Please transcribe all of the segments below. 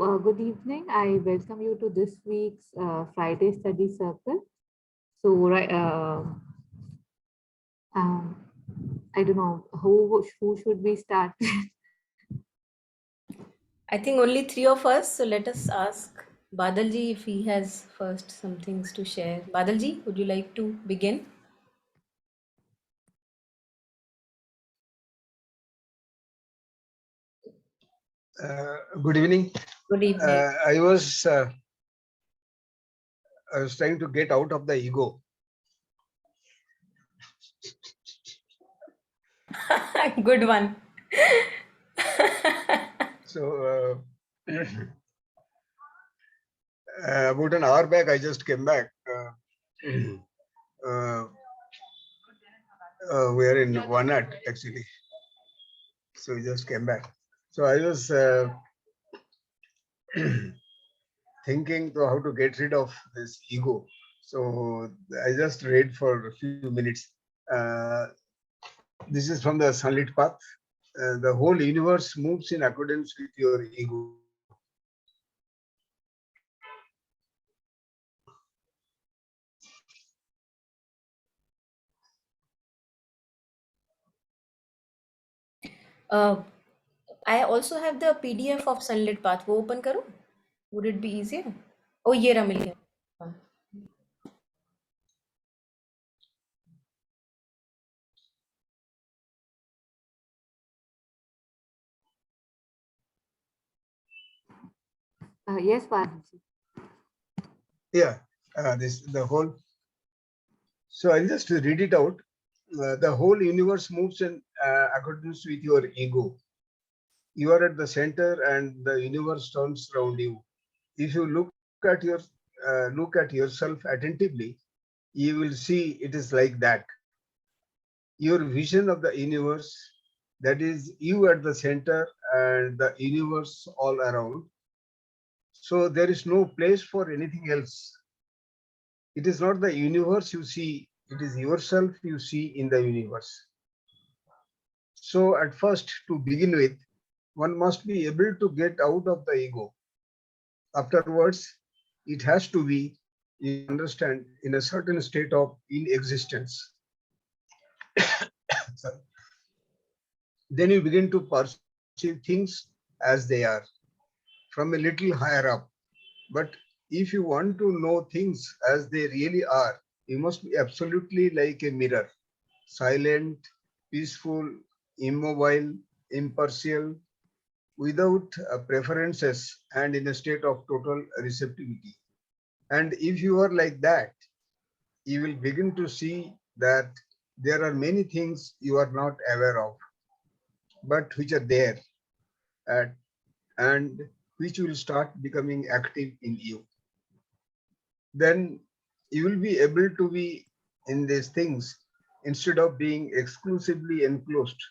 Good evening. I welcome you to this week's Friday Study Circle. So, right, I don't know who should we start? I think only three of us, so let us ask Badalji if he has first some things to share. Badalji, would you like to begin? Good evening. Good evening. I was trying to get out of the ego. Good one. So about an hour back, I just came back. We are in Wanat actually. So we just came back. So I was thinking to how to get rid of this ego. So I just read for a few minutes. This is from the Sunlit Path. The whole universe moves in accordance with your ego. I also have the PDF of Sunlit Path. वो open करूँ? Would it be easier? Oh, ये रहा मिल गया. Yes, Parvati. Yeah, this the whole. So I'll just read it out. The whole universe moves in accordance with your ego. You are at the center, and the universe turns around you. If you look at yourself attentively, you will see it is like that. Your vision of the universe, that is you at the center and the universe all around. So there is no place for anything else. It is not the universe you see, it is yourself you see in the universe. So at first, to begin with, one must be able to get out of the ego. Afterwards, it has to be, you understand, in a certain state of inexistence. Then you begin to perceive things as they are from a little higher up. But if you want to know things as they really are, you must be absolutely like a mirror, silent, peaceful, immobile, impartial, without preferences, and in a state of total receptivity. And if you are like that, you will begin to see that there are many things you are not aware of, but which are there and which will start becoming active in you. Then you will be able to be in these things instead of being exclusively enclosed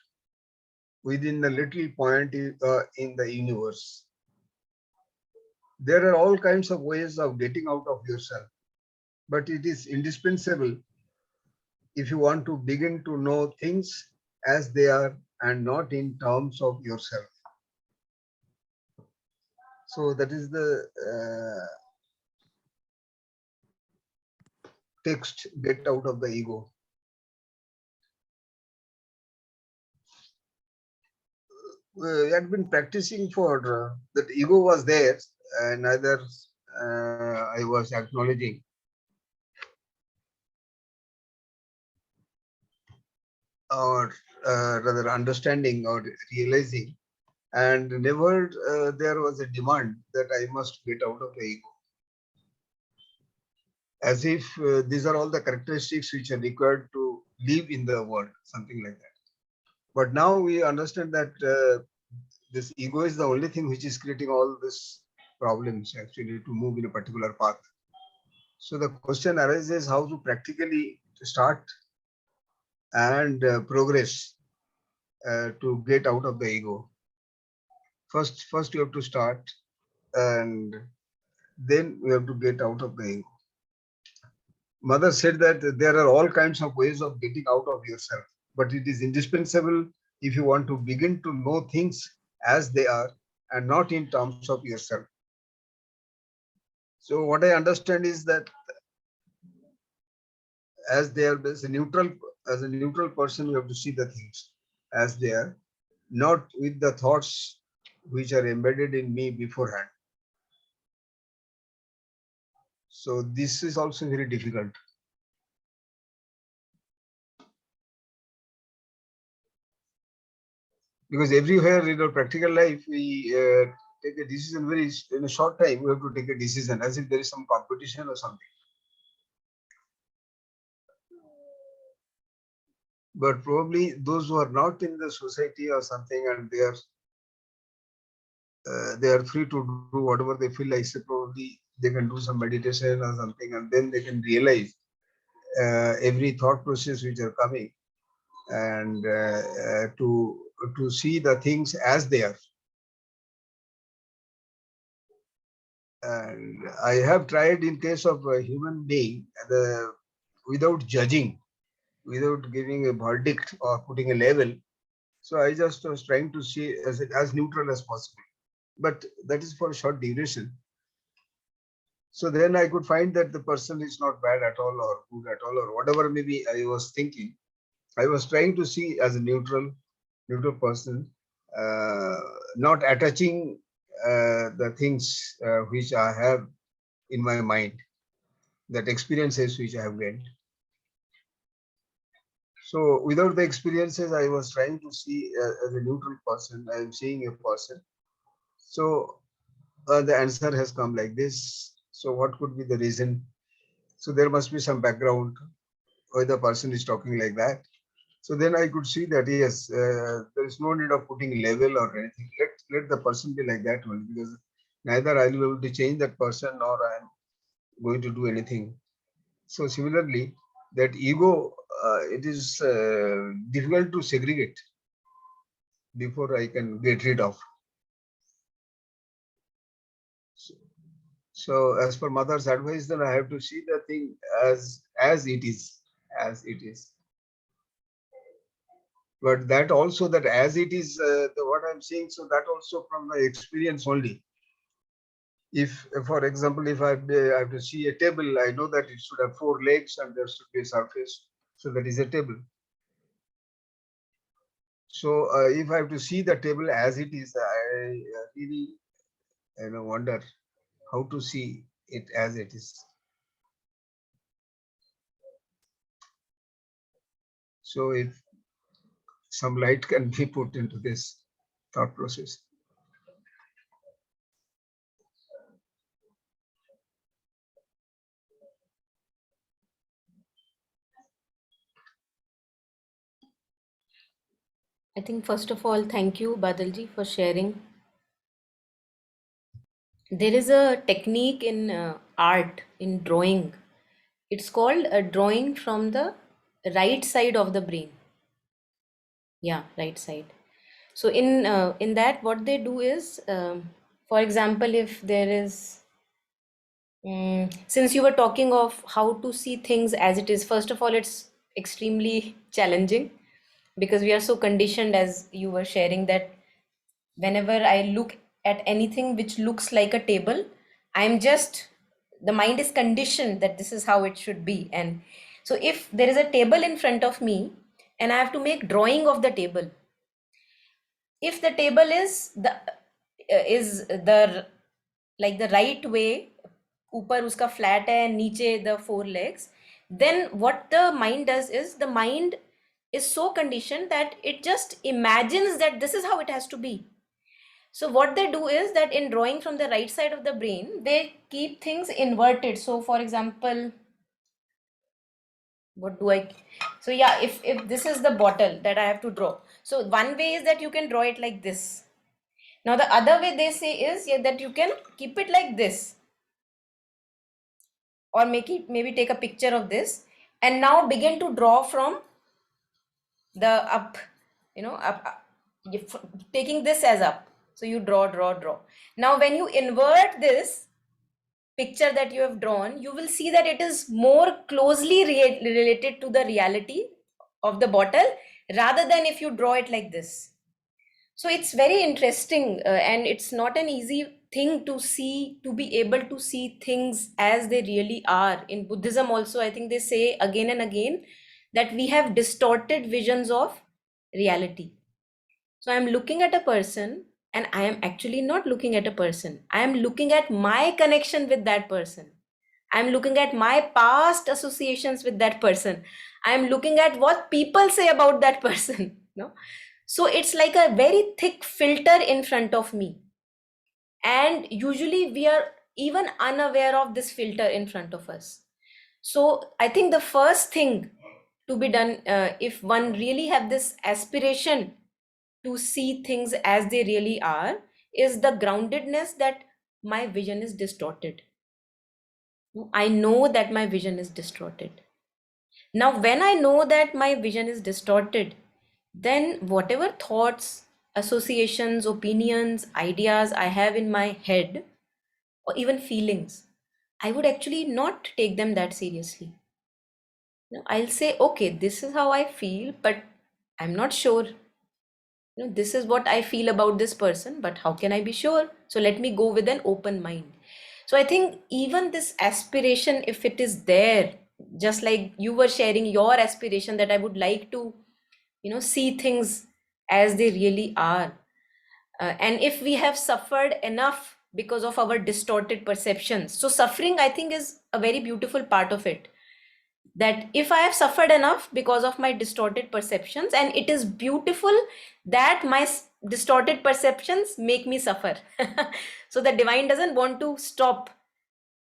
within the little point in the universe. There are all kinds of ways of getting out of yourself, but it is indispensable if you want to begin to know things as they are and not in terms of yourself. So that is the text, get out of the ego. We had been practicing for that ego was there, and neither I was acknowledging or rather understanding or realizing, and never there was a demand that I must get out of the ego. As if these are all the characteristics which are required to live in the world, something like that. But now we understand that this ego is the only thing which is creating all these problems actually to move in a particular path. So the question arises how to practically start and progress to get out of the ego. First you have to start, and then we have to get out of the ego. Mother said that there are all kinds of ways of getting out of yourself, but it is indispensable if you want to begin to know things as they are and not in terms of yourself. So what I understand is that as they are as a neutral person, you have to see the things as they are, not with the thoughts which are embedded in me beforehand. So this is also very difficult. Because everywhere in our practical life, we take a decision very in a short time. We have to take a decision as if there is some competition or something. But probably those who are not in the society or something, and they are free to do whatever they feel like. So probably they can do some meditation or something, and then they can realize every thought process which are coming, and to see the things as they are. And I have tried in case of a human being, without judging, without giving a verdict or putting a label. So I just was trying to see as neutral as possible. But that is for a short duration. So then I could find that the person is not bad at all or good at all or whatever maybe I was thinking. I was trying to see as a neutral person, not attaching the things which I have in my mind, that experiences which I have gained. So without the experiences, I was trying to see as a neutral person. I am seeing a person. So the answer has come like this. So what could be the reason? So there must be some background why the person is talking like that. So then I could see that yes, there is no need of putting label or anything. Let the person be like that only, because neither I will be able to change that person nor I am going to do anything. So similarly, that ego, it is difficult to segregate before I can get rid of. So as per mother's advice, then I have to see the thing as it is, But that also, that as it is, what I'm saying, so that also from my experience only. If, for example, if I have to see a table, I know that it should have 4 legs and there should be a surface. So that is a table. So if I have to see the table as it is, I really wonder how to see it as it is. So if some light can be put into this thought process. I think first of all, thank you, Badalji, for sharing. There is a technique in art, in drawing. It's called a drawing from the right side of the brain. Yeah, right side. So in that, what they do is, for example, if there is, since you were talking of how to see things as it is, first of all, it's extremely challenging because we are so conditioned, as you were sharing, that whenever I look at anything which looks like a table, I'm just, the mind is conditioned that this is how it should be. And so if there is a table in front of me and I have to make drawing of the table, if the table is the like the right way, ऊपर उसका flat है, नीचे the 4 legs, then what the mind does is, the mind is so conditioned that it just imagines that this is how it has to be. So what they do is that in drawing from the right side of the brain, they keep things inverted. So for example, what do I, so yeah, if this is the bottle that I have to draw, so one way is that you can draw it like this. Now the other way they say is, yeah, that you can keep it like this, or maybe take a picture of this and now begin to draw from the up, taking this as up. So you draw. Now when you invert this picture that you have drawn, you will see that it is more closely related to the reality of the bottle rather than if you draw it like this. So it's very interesting, and it's not an easy thing to be able to see things as they really are. In Buddhism also, I think they say again and again that we have distorted visions of reality. So I'm looking at a person and I am actually not looking at a person. I am looking at my connection with that person. I'm looking at my past associations with that person. I'm looking at what people say about that person. No? So it's like a very thick filter in front of me. And usually we are even unaware of this filter in front of us. So I think the first thing to be done, if one really have this aspiration to see things as they really are, is the groundedness that my vision is distorted. I know that my vision is distorted. Now, when I know that my vision is distorted, then whatever thoughts, associations, opinions, ideas I have in my head, or even feelings, I would actually not take them that seriously. I'll say, okay, this is how I feel, but I'm not sure. This is what I feel about this person, but how can I be sure? So let me go with an open mind. So I think even this aspiration, if it is there, just like you were sharing your aspiration that I would like to, see things as they really are. And if we have suffered enough because of our distorted perceptions, so suffering, I think, is a very beautiful part of it. That if I have suffered enough because of my distorted perceptions, and it is beautiful that my distorted perceptions make me suffer. So the divine doesn't want to stop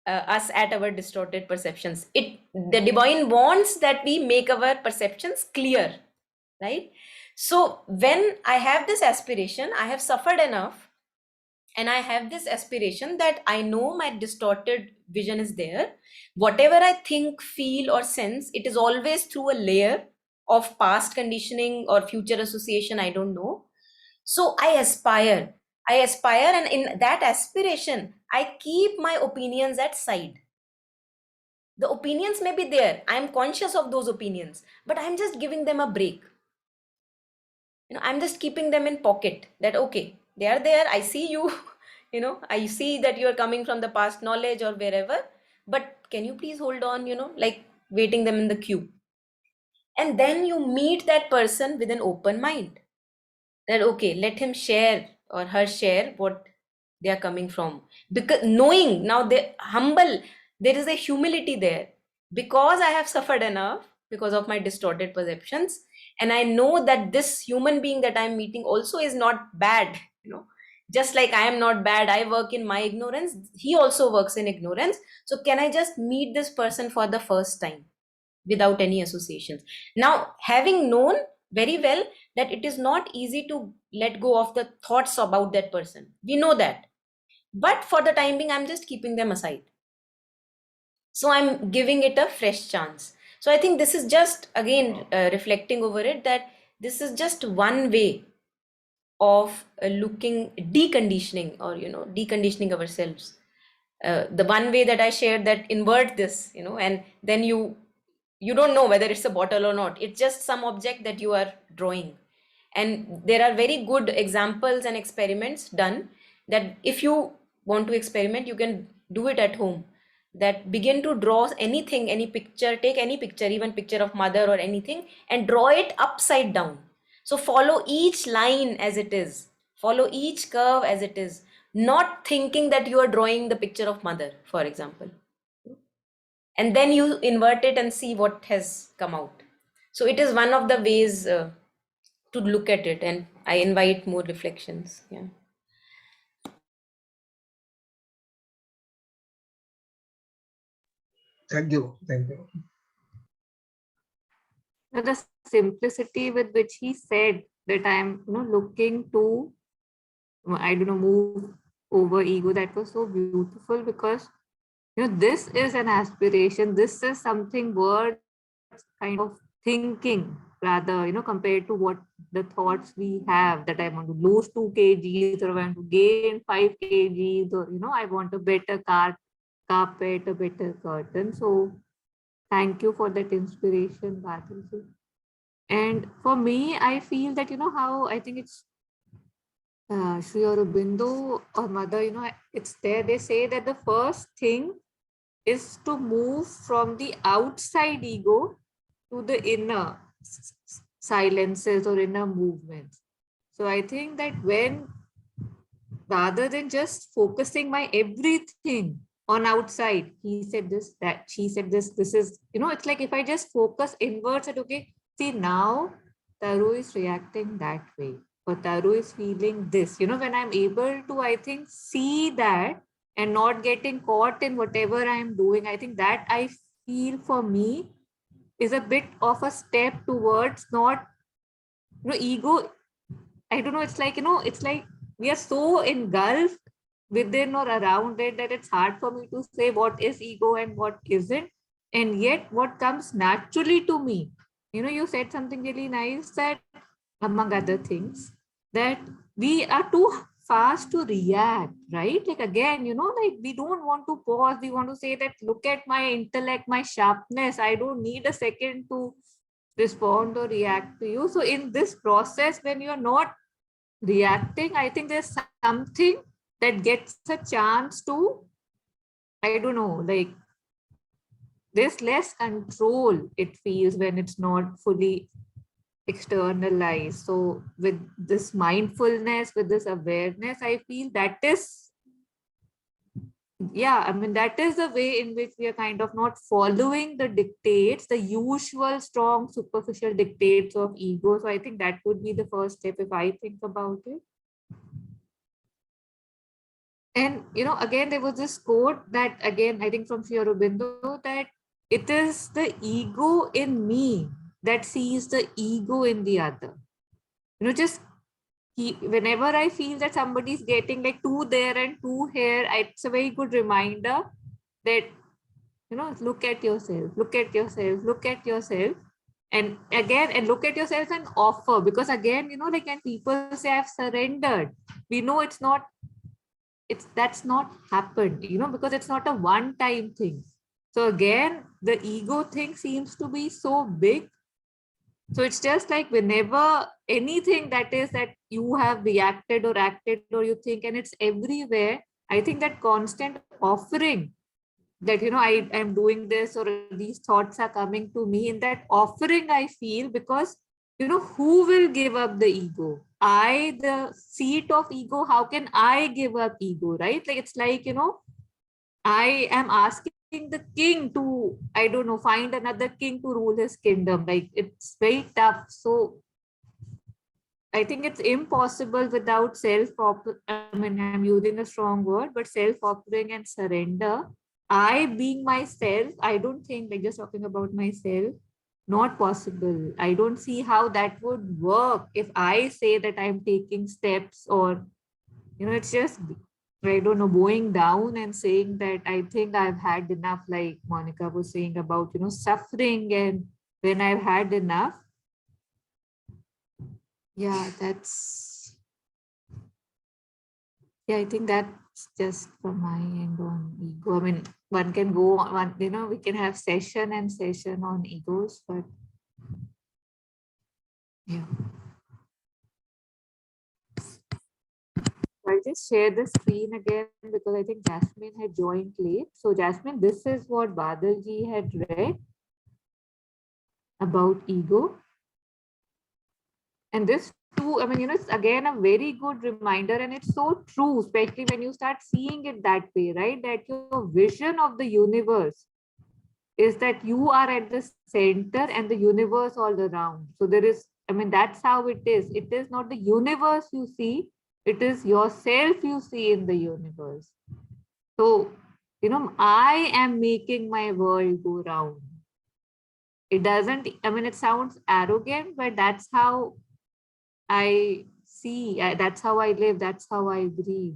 us at our distorted perceptions. The divine wants that we make our perceptions clear, right? So when I have this aspiration, I have suffered enough, and I have this aspiration that I know my distorted vision is there. Whatever I think, feel, or sense, it is always through a layer of past conditioning or future association, I don't know. So I aspire, and in that aspiration, I keep my opinions at side. The opinions may be there, I am conscious of those opinions, but I'm just giving them a break. I'm just keeping them in pocket, that okay, they are there, I see you. I see that you are coming from the past knowledge or wherever, but can you please hold on, like waiting them in the queue. And then you meet that person with an open mind, that okay, let him share or her share what they are coming from, because knowing now they humble, there is a humility there, because I have suffered enough because of my distorted perceptions, and I know that this human being that I'm meeting also is not bad. Just like I am not bad, I work in my ignorance, he also works in ignorance. So can I just meet this person for the first time without any associations? Now, having known very well that it is not easy to let go of the thoughts about that person, we know that, but for the time being I'm just keeping them aside. So I'm giving it a fresh chance. So I think this is just again reflecting over it, that this is just one way of looking, deconditioning, or deconditioning ourselves. The one way that I shared, that invert this, and then you don't know whether it's a bottle or not, it's just some object that you are drawing. And there are very good examples and experiments done, that if you want to experiment, you can do it at home, that begin to draw anything, any picture, take any picture, even picture of mother or anything, and draw it upside down. So follow each line as it is, follow each curve as it is, not thinking that you are drawing the picture of mother, for example. And then you invert it and see what has come out. So it is one of the ways to look at it, and I invite more reflections. Yeah. Thank you. Thank you. The simplicity with which he said that I'm looking to, I don't know, move over ego, that was so beautiful, because this is an aspiration, this is something worth kind of thinking, rather, compared to what the thoughts we have, that I want to lose 2 kgs, or I want to gain 5 kgs, or I want a better carpet, a better curtain. So thank you for that inspiration, Badalji. And for me, I feel that how I think it's Sri Aurobindo or Mother, it's there. They say that the first thing is to move from the outside ego to the inner silences or inner movements. So I think that when, rather than just focusing my everything on outside, he said this, that she said this is, it's like if I just focus inwards at, okay, see now Taru is reacting that way, or Taru is feeling this, when I'm able to, I think, see that and not getting caught in whatever I'm doing, I think that I feel for me is a bit of a step towards not, ego. I don't know, it's like we are so engulfed within or around it that it's hard for me to say what is ego and what isn't. And yet, what comes naturally to me, you said something really nice, that among other things, that we are too fast to react, right? Like, again, like we don't want to pause. We want to say that, look at my intellect, my sharpness. I don't need a second to respond or react to you. So, in this process, when you're not reacting, I think there's something that gets a chance to, I don't know, like there's less control, it feels, when it's not fully externalized. So with this mindfulness, with this awareness, I feel that is, yeah, I mean, that is the way in which we are kind of not following the dictates, the usual strong superficial dictates of ego. So I think that would be the first step if I think about it. And, again, there was this quote that, again, I think from Sri Aurobindo, that it is the ego in me that sees the ego in the other. Just whenever I feel that somebody's getting like two there and two here, it's a very good reminder that, look at yourself, look at yourself, look at yourself. And again, and look at yourself and offer, because again, like when people say I've surrendered, we know that's not happened, because it's not a one-time thing. So again, the ego thing seems to be so big. So it's just like whenever anything that is that you have reacted or acted or you think, and it's everywhere, I think that constant offering that, I am doing this, or these thoughts are coming to me, in that offering I feel, because, who will give up the ego? I, the seat of ego, how can I give up ego, right? Like, it's like, I am asking the king to, I don't know, find another king to rule his kingdom. Like, it's very tough. So I think it's impossible without I mean, I'm using a strong word, but self-offering and surrender. I being myself, I don't think, like just talking about myself, not possible. I don't see how that would work if I say that I'm taking steps, or, it's just, I don't know, bowing down and saying that I think I've had enough, like Monica was saying about, suffering, and when I've had enough. Yeah, I think that's just from my end on ego. I mean, one can go on, we can have session and session on egos, but yeah. I'll just share the screen again because I think Jasmine had joined late. So Jasmine, this is what Badalji had read about ego. And this too, I mean, it's again a very good reminder, and it's so true, especially when you start seeing it that way, right? That your vision of the universe is that you are at the center and the universe all around. So there is, I mean, that's how it is. It is not the universe you see, it is yourself you see in the universe. So, I am making my world go round. It doesn't, I mean, it sounds arrogant, but that's how I see, that's how I live, that's how I breathe.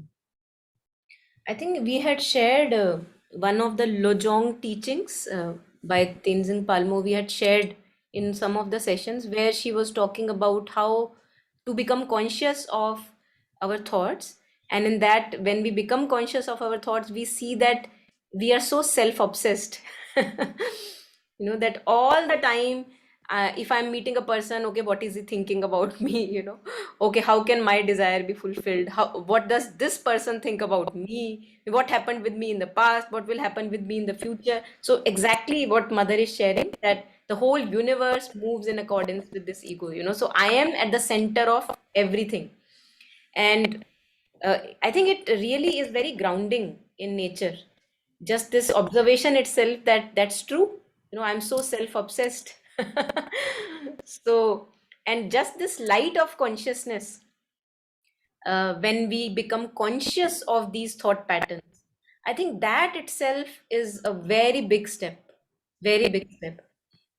I think we had shared one of the Lojong teachings by Tenzin Palmo. We had shared in some of the sessions where she was talking about how to become conscious of our thoughts. And in that, when we become conscious of our thoughts, we see that we are so self-obsessed. That all the time If I'm meeting a person, okay, what is he thinking about me? Okay, how can my desire be fulfilled? What does this person think about me? What happened with me in the past? What will happen with me in the future? So exactly what mother is sharing, that the whole universe moves in accordance with this ego. So I am at the center of everything. And I think it really is very grounding in nature. Just this observation itself, that's true. I'm so self-obsessed. So, and just this light of consciousness, when we become conscious of these thought patterns, I think that itself is a very big step, very big step.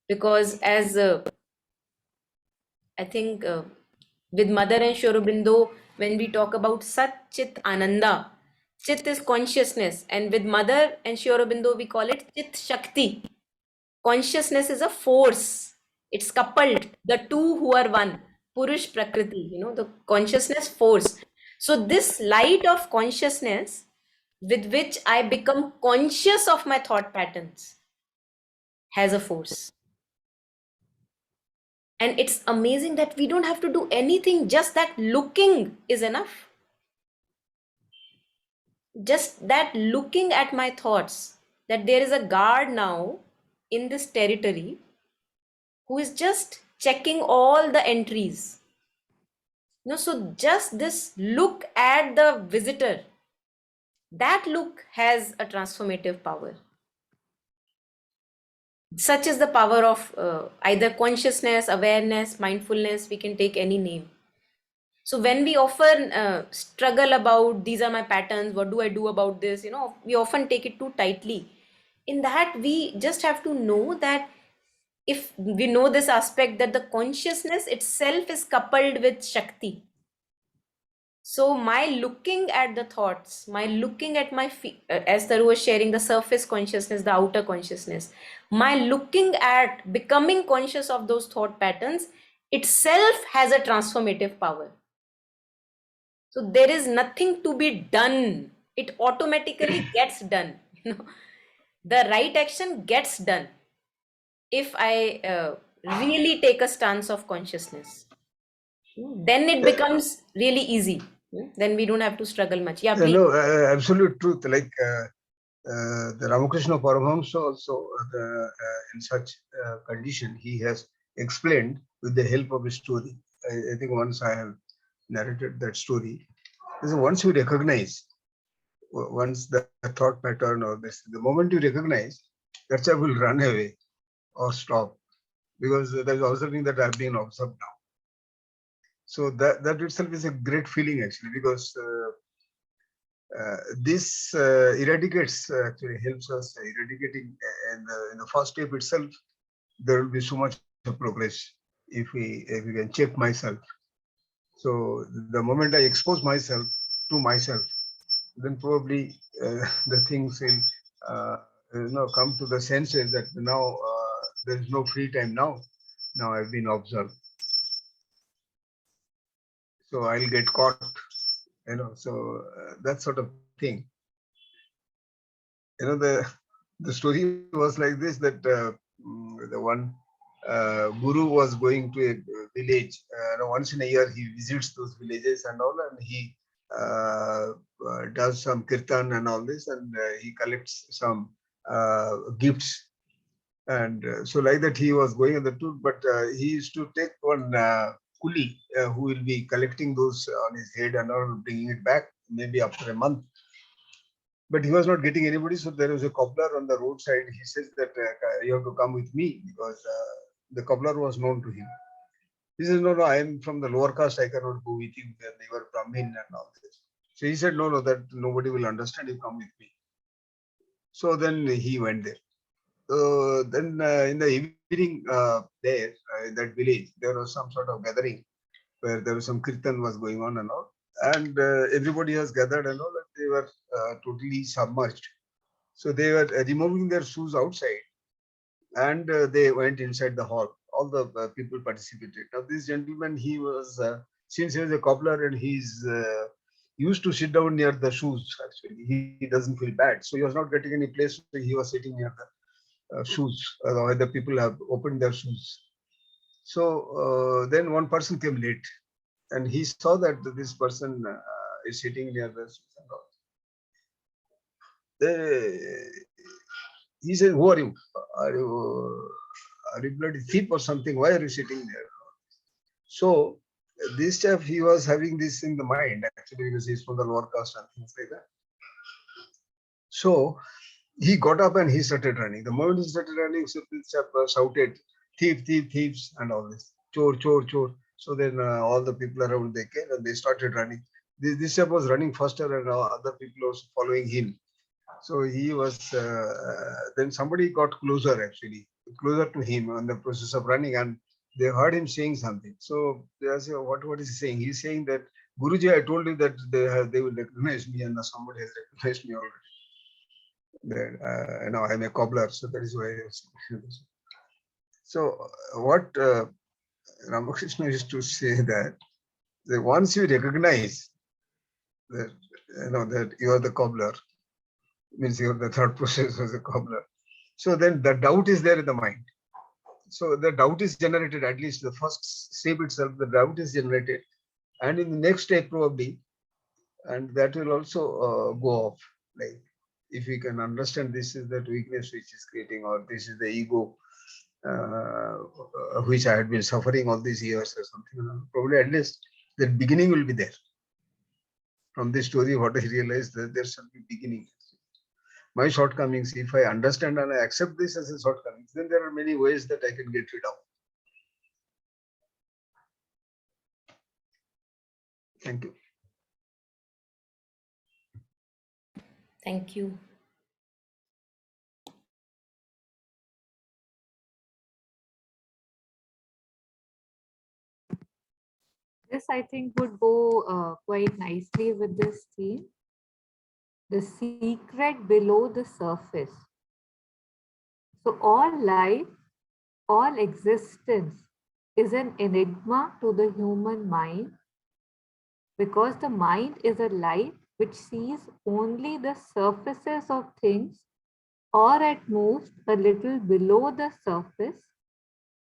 Because as I think with Mother and Sri Aurobindo, when we talk about Sat Chit Ananda, Chit is consciousness, and with Mother and Sri Aurobindo, we call it Chit Shakti. Consciousness is a force, it's coupled, the two who are one, Purush Prakriti, the consciousness force. So, this light of consciousness with which I become conscious of my thought patterns has a force. And it's amazing that we don't have to do anything, just that looking is enough. Just that looking at my thoughts, that there is a guard now in this territory who is just checking all the entries. So just this look at the visitor, that look has a transformative power. Such is the power of either consciousness, awareness, mindfulness, we can take any name. So when we often struggle about these are my patterns, what do I do about this? We often take it too tightly. In that, we just have to know that if we know this aspect, that the consciousness itself is coupled with Shakti. So my looking at the thoughts, my looking at my as Taru was sharing, the surface consciousness, the outer consciousness, my looking at becoming conscious of those thought patterns itself has a transformative power. So there is nothing to be done. It automatically gets done. The right action gets done if I really take a stance of consciousness. Then it becomes really easy. Then we don't have to struggle much. Yeah, please. No, absolute truth. Like the Ramakrishna Paramahamsa also, in such condition, he has explained with the help of a story. I think once I have narrated that story. So once you recognize, once the thought pattern or this, the moment you recognize, that child will run away or stop, because there's observing that I've been observed now. So that itself is a great feeling actually, because this eradicates, actually helps us eradicating, and in the first step itself, there will be so much of progress if we can check myself. So the moment I expose myself to myself, then probably the things will come to the senses that now there is no free time now. Now I've been observed, so I'll get caught. So that sort of thing. The story was like this, that the one guru was going to a village. Once in a year he visits those villages and all, and he does some kirtan and all this, and he collects some gifts. And so like that he was going on the tour, but he used to take one coolie who will be collecting those on his head and all, bringing it back maybe after a month. But he was not getting anybody, so there was a cobbler on the roadside. He says that you have to come with me, because the cobbler was known to him. He says, no, I am from the lower caste, I cannot go with you. They were Brahmin and all this. So he said, no, that nobody will understand, you come with me. So then he went there. So then in the evening there, in that village, there was some sort of gathering where there was some kirtan was going on and all. And everybody has gathered and all, and they were totally submerged. So they were removing their shoes outside, and they went inside the hall. All the people participated. Now this gentleman, he was, since he was a cobbler and he's used to sit down near the shoes, actually, he doesn't feel bad. So he was not getting any place, so he was sitting near the shoes, where the people have opened their shoes. So then one person came late, and he saw that this person is sitting near the switch and all. He said, "Who are you? Are you are you bloody thief or something? Why are you sitting there?" So this chap, he was having this in the mind actually, because he's from the lower caste and things like that. So he got up and he started running. The moment he started running, so this chap shouted, "Thief, thief, thieves," and all this, "Chor, chor, chor." So then all the people around, they came and they started running. This chap was running faster, and other people also following him. So he was, then somebody got closer actually, closer to him on the process of running, and they heard him saying something. So they asked, what is he saying? He's saying that, "Guruji, I told you that they will recognize me, and now somebody has recognized me already. That, I'm a cobbler, so that is why." So what Ramakrishna used to say that once you recognize that, that you are the cobbler, means you are the third process as a cobbler. So then the doubt is there in the mind. So the doubt is generated, at least the first step itself, the doubt is generated. And in the next step probably, and that will also go off. Like, if we can understand this is that weakness which is creating, or this is the ego which I had been suffering all these years or something, probably at least the beginning will be there. From this story, what I realized, that there should be beginning. My shortcomings, if I understand and I accept this as a shortcomings, then there are many ways that I can get rid of. Thank you. Thank you. This, I think, would go quite nicely with this theme. The secret below the surface. So all life, all existence is an enigma to the human mind, because the mind is a light which sees only the surfaces of things, or at most a little below the surface,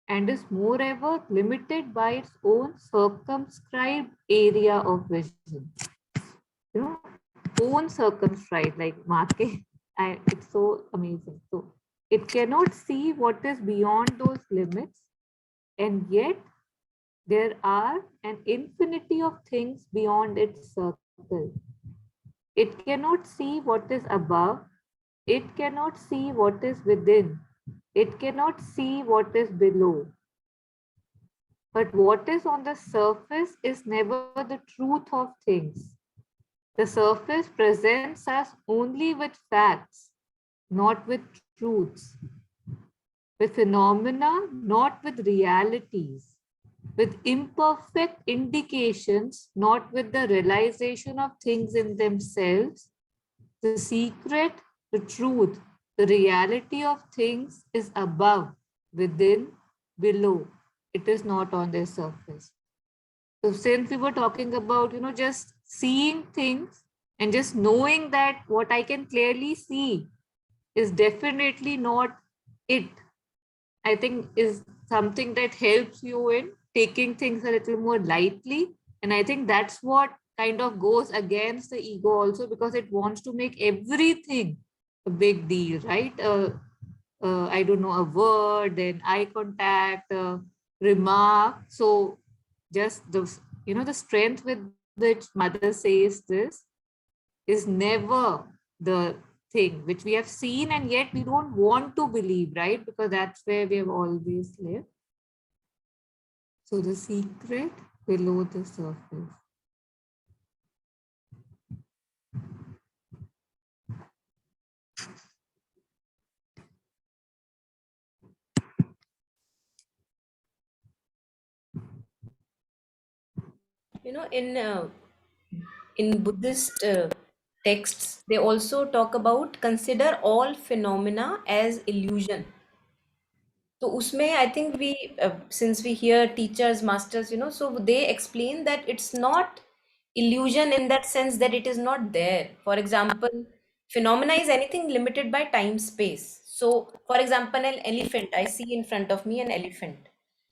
and is moreover limited by its own circumscribed area of vision. You know, own circumscribed, like marking. It's so amazing. So it cannot see what is beyond those limits, and yet there are an infinity of things beyond its circle. It cannot see what is above. It cannot see what is within. It cannot see what is below. But what is on the surface is never the truth of things. The surface presents us only with facts, not with truths, with phenomena, not with realities, with imperfect indications, not with the realization of things in themselves. The secret, the truth, the reality of things is above, within, below. It is not on their surface. So since we were talking about, just seeing things and just knowing that what I can clearly see is definitely not it, I think is something that helps you in taking things a little more lightly. And I think that's what kind of goes against the ego also, because it wants to make everything a big deal, right? I don't know, a word, then eye contact, a remark. So just the strength with which mother says this is never the thing which we have seen, and yet we don't want to believe, right? Because that's where we have always lived. So the secret below the surface. In Buddhist texts, they also talk about consider all phenomena as illusion. So usme, I think since we hear teachers, masters, so they explain that it's not illusion in that sense that it is not there. For example, phenomena is anything limited by time, space. So, for example, an elephant, I see in front of me an elephant.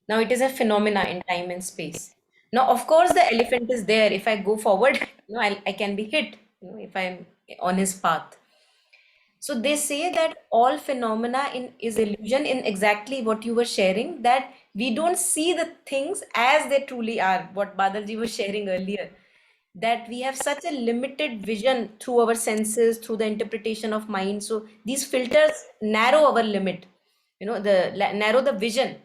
Now it is a phenomena in time and space. Now, of course, the elephant is there. If I go forward, I can be hit, if I'm on his path. So they say that all phenomena is illusion, in exactly what you were sharing, that we don't see the things as they truly are, what Badalji was sharing earlier, that we have such a limited vision through our senses, through the interpretation of mind. So these filters narrow our limit, narrow the vision.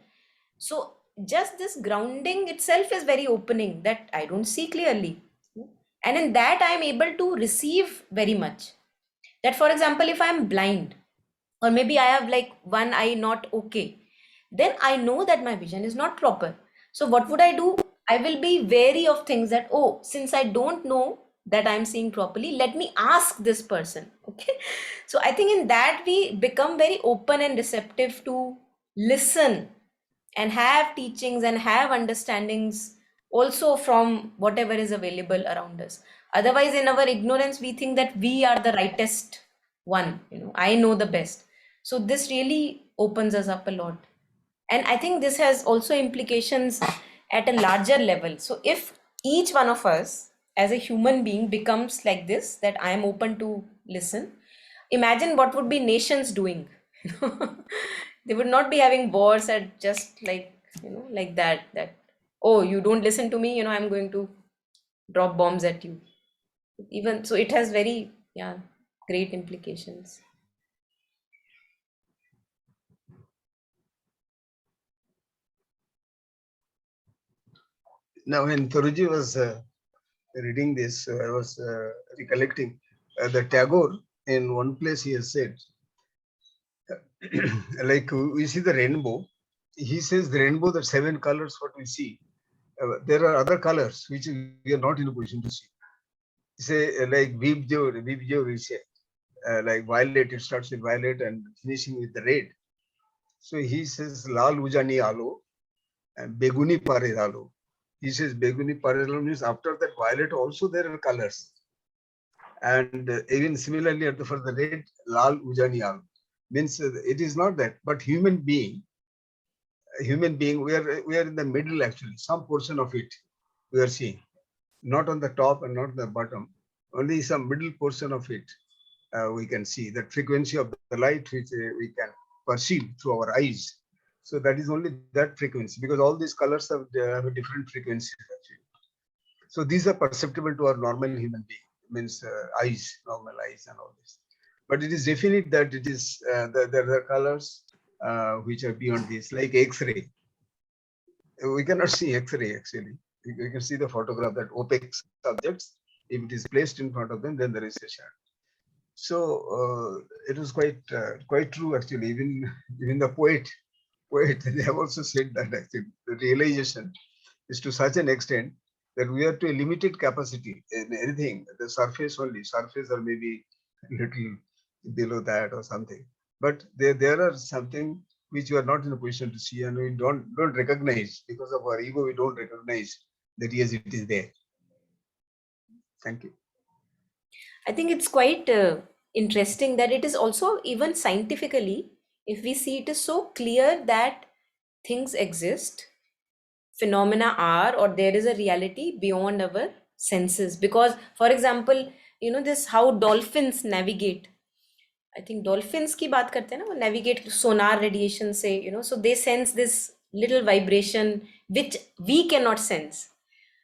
So just this grounding itself is very opening, that I don't see clearly. And in that, I'm able to receive very much. That, for example, if I'm blind, or maybe I have like one eye not okay, then I know that my vision is not proper. So what would I do? I will be wary of things, that, oh, since I don't know that I'm seeing properly, let me ask this person. Okay. So I think in that we become very open and receptive to listen and have teachings and have understandings also from whatever is available around us. Otherwise, in our ignorance, we think that we are the rightest one, I know the best. So this really opens us up a lot. And I think this has also implications at a larger level. So if each one of us as a human being becomes like this, that I am open to listen, imagine what would be nations doing. They would not be having wars at just like, like that, oh, you don't listen to me, I'm going to drop bombs at you. Even so, it has very, yeah, great implications. Now, when Thoruji was reading this, I was recollecting the Tagore, in one place he has said, like we see the rainbow. He says the rainbow, the 7 colors, what we see, there are other colors which we are not in a position to see. Say like Vibjo, we say, like violet, it starts with violet and finishing with the red. So he says Lal Ujani Alo and Beguni Pare Alo. He says Beguni Pare Alo means after that violet also there are colors. And even similarly for the red, Lal Ujani Alo means it is not that, but human being, we are in the middle actually. Some portion of it we are seeing, not on the top and not the bottom. Only some middle portion of it we can see, that frequency of the light which we can perceive through our eyes. So that is only that frequency, because all these colors have a different frequency actually. So these are perceptible to our normal human being, means eyes, normal eyes and all this. But it is definite that it is there are colors which are beyond this, like X-ray. We cannot see X-ray actually. You can see the photograph, that opaque subjects. If it is placed in front of them, then there is a shadow. So it was quite true actually. Even the poet, they have also said that actually the realization is to such an extent that we are to a limited capacity in anything, the surface only, surface or maybe little below that or something. But there are something which you are not in a position to see, and we don't recognize, because of our ego. We don't recognize that yes, it is there. Thank you. I think it's quite interesting that it is also, even scientifically, if we see, it is so clear that things exist, phenomena are, or there is a reality beyond our senses. Because, for example, this how dolphins navigate. I think dolphins की बात करते हैं ना, वो navigate sonar radiation से, so they sense this little vibration which we cannot sense.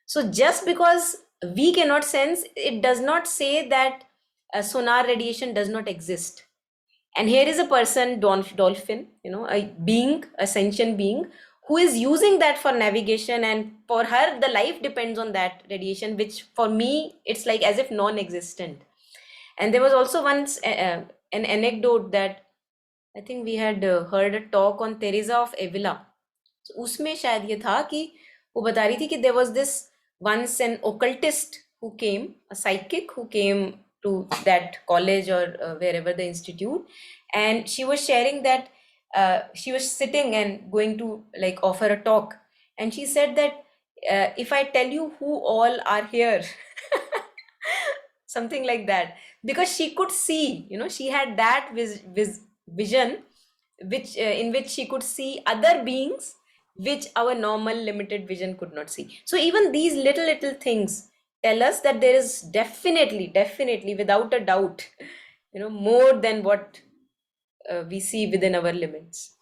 So just because we cannot sense, it does not say that sonar radiation does not exist. And here is a person, dolphin, a being, a sentient being, who is using that for navigation, and for her, the life depends on that radiation, which for me, it's like as if non-existent. And there was also once an anecdote that I think we had heard a talk on Teresa of Avila. So उसमें शायद ये था कि वो बता रही थी कि there was this once an occultist who came, a psychic who came to that college or wherever the institute, and she was sharing that she was sitting and going to like offer a talk, and she said that if I tell you who all are here, something like that, because she could see, she had that vision which in which she could see other beings which our normal limited vision could not see. So even these little things tell us that there is definitely, without a doubt, more than what we see within our limits.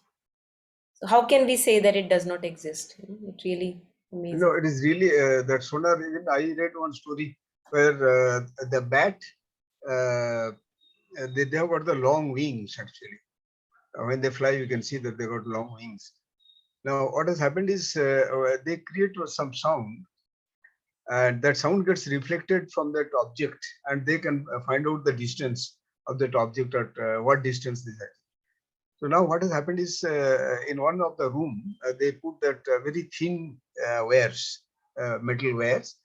So how can we say that it does not exist? It really amazing. No, it is really that sonar. Even I read one story where the bat, they have got the long wings actually. When they fly, you can see that they got long wings. Now, what has happened is they create some sound, and that sound gets reflected from that object, and they can find out the distance of that object at what distance is at. So now what has happened is in one of the room, they put that very thin wires, metal wires,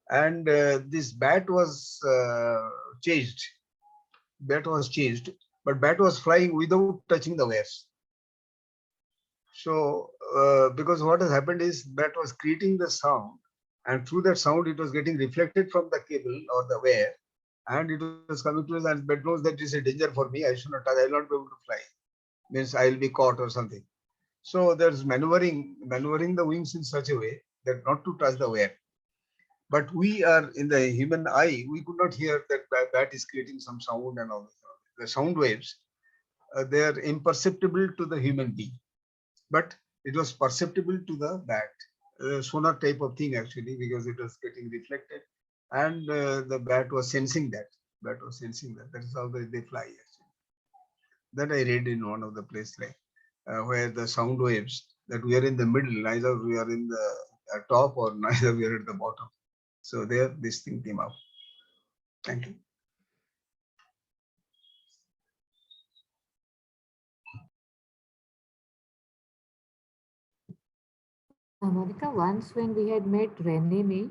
and this bat was chased. Bat was chased, but bat was flying without touching the wires. So because what has happened is bat was creating the sound, and through that sound it was getting reflected from the cable or the wire, and it was coming to us, and bat knows that it is a danger for me. I should not touch. I will not be able to fly. Means I will be caught or something. So there's maneuvering the wings in such a way that not to touch the wire. But we are in the human eye, we could not hear that bat is creating some sound and all. The sound waves, they are imperceptible to the human being, but it was perceptible to the bat. Sonar type of thing actually, because it was getting reflected, and the bat was sensing that. Bat was sensing that. That is how they fly actually. That I read in one of the place, like where the sound waves, that we are in the middle, neither we are in the top or neither we are at the bottom. So there this thing came up. Thank you. Monica, once when we had met René,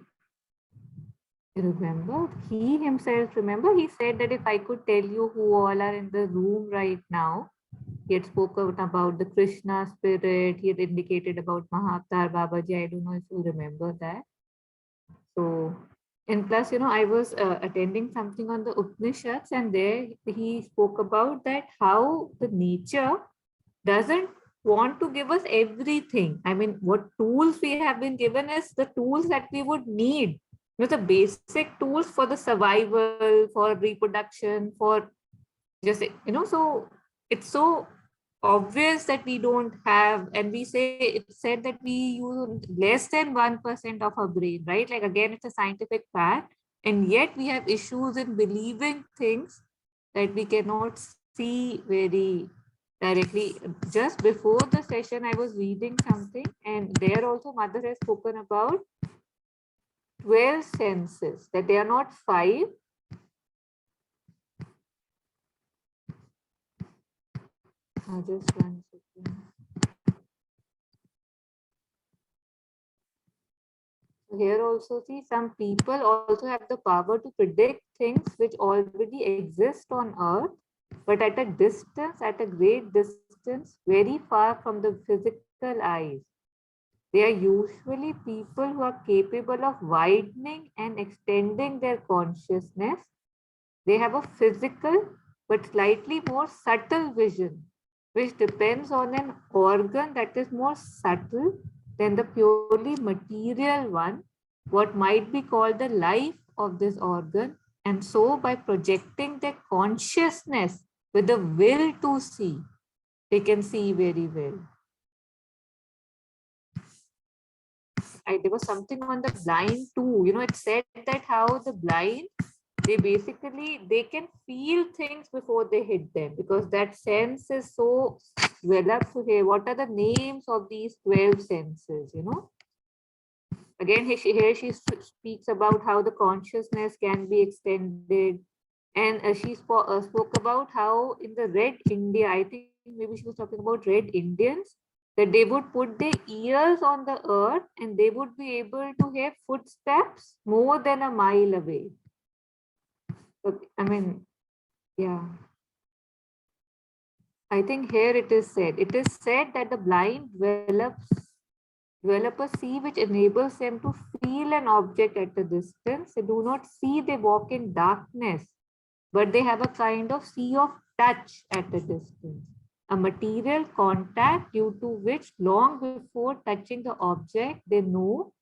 remember, he himself, he said that if I could tell you who all are in the room right now, he had spoken about the Krishna spirit, he had indicated about Mahavatar Babaji. I don't know if you remember that. So, and plus, I was attending something on the Upanishads, and there he spoke about that how the nature doesn't want to give us everything. I mean, what tools we have been given is the tools that we would need, the basic tools for the survival, for reproduction, for just, so it's so obvious that we don't have, and we say, it's said that we use less than 1% of our brain, right? Like, again, it's a scientific fact, and yet we have issues in believing things that we cannot see very directly. Just before the session, I was reading something, and there also Mother has spoken about 12 senses, that they are not 5. Just one second. Here also, see, some people also have the power to predict things which already exist on Earth, but at a distance, at a great distance, very far from the physical eyes. They are usually people who are capable of widening and extending their consciousness. They have a physical but slightly more subtle vision, which depends on an organ that is more subtle than the purely material one, what might be called the life of this organ. And so, by projecting their consciousness with the will to see, they can see very well. There was something on the blind too. It said that how the blind, they can feel things before they hit them, because that sense is so developed. So here, what are the names of these 12 senses? Again, here she speaks about how the consciousness can be extended, and she spoke about how in the Red India, I think maybe she was talking about Red Indians, that they would put their ears on the earth and they would be able to hear footsteps more than a mile away. So, I mean, yeah. I think here it is said that the blind develop a see which enables them to feel an object at a distance. They do not see, they walk in darkness, but they have a kind of see of touch at a distance. a material contact due to which long before touching the object, they know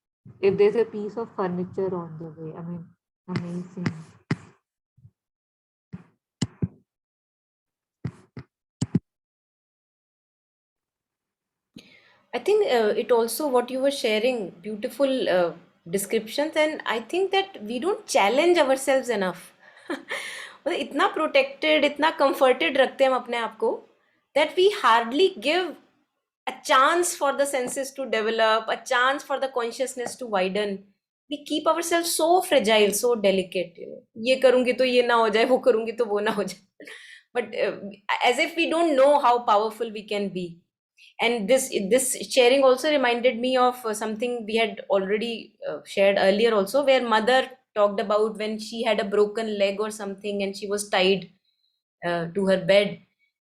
if there's a piece of furniture on the way. I mean, amazing. I think it also what you were sharing, beautiful descriptions, and I think that we don't challenge ourselves enough. मतलब इतना protected, इतना comforted रखते हैं हम अपने आप को that we hardly give a chance for the senses to develop, a chance for the consciousness to widen. We keep ourselves so fragile, so delicate. You know, ये करूँगी तो ये ना हो जाए, वो करूँगी तो वो ना हो जाए. But as if we don't know how powerful we can be. And this sharing also reminded me of something we had already shared earlier also, where mother talked about when she had a broken leg or something and she was tied to her bed.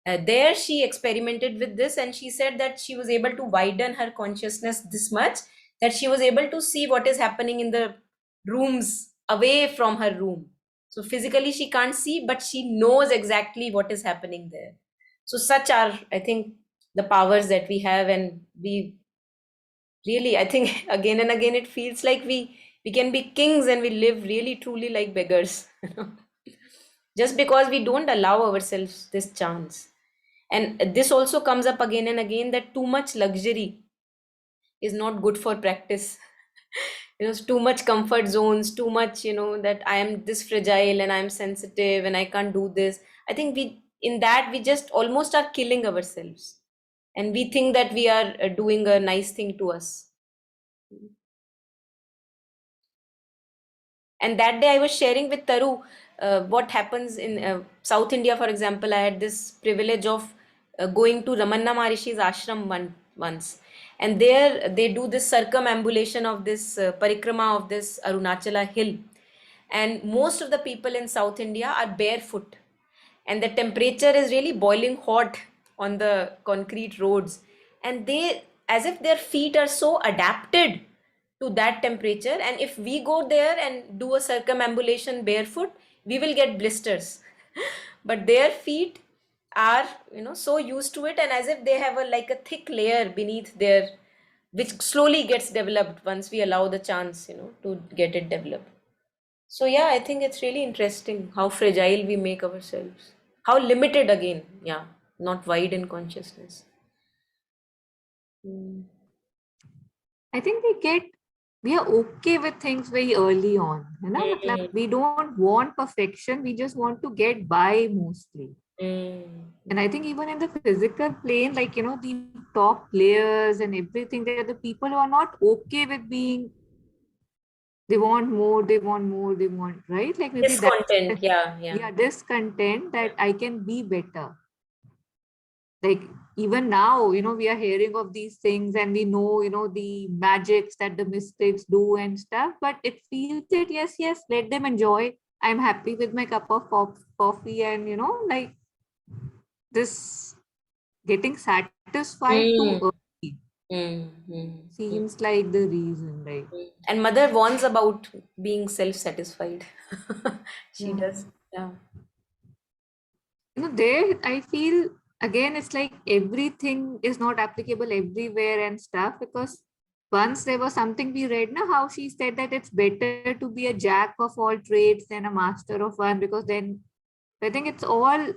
There she experimented with this, and she said that she was able to widen her consciousness this much that she was able to see what is happening in the rooms away from her room. So physically she can't see, but she knows exactly what is happening there. So such are, I think, the powers that we have, and we really, I think, again and again it feels like we can be kings and we live really truly like beggars. Just because we don't allow ourselves this chance. And this also comes up again and again, that too much luxury is not good for practice. Too much comfort zones, too much, that I am this fragile and I'm sensitive and I can't do this. I think we just almost are killing ourselves, and we think that we are doing a nice thing to us. And that day I was sharing with Taru what happens in South India. For example, I had this privilege of going to Ramanna Maharishi's ashram once, and there they do this circumambulation of this parikrama of this Arunachala hill, and most of the people in South India are barefoot, and the temperature is really boiling hot on the concrete roads, and they, as if their feet are so adapted to that temperature, and if we go there and do a circumambulation barefoot, we will get blisters. But their feet are, so used to it, and as if they have a like a thick layer beneath their, which slowly gets developed once we allow the chance, to get it developed. So yeah, I think it's really interesting how fragile we make ourselves, how limited again, yeah, not wide in consciousness. I think we are okay with things very early on. Mm. We don't want perfection. We just want to get by mostly. And I think even in the physical plane, like, the top players and everything, they're the people who are not okay with being, they want more, right? Like maybe Discontent, yeah. discontent that I can be better. Like even now, we are hearing of these things and we know, the magics that the mystics do and stuff, but it feels that yes, let them enjoy. I'm happy with my cup of coffee, and, like this getting satisfied too Mm. early seems like the reason, right? And mother warns about being self-satisfied. She Yeah. does, yeah. There I feel again it's like everything is not applicable everywhere and stuff, because once there was something we read now, how she said that it's better to be a jack of all trades than a master of one, because then I think it's all,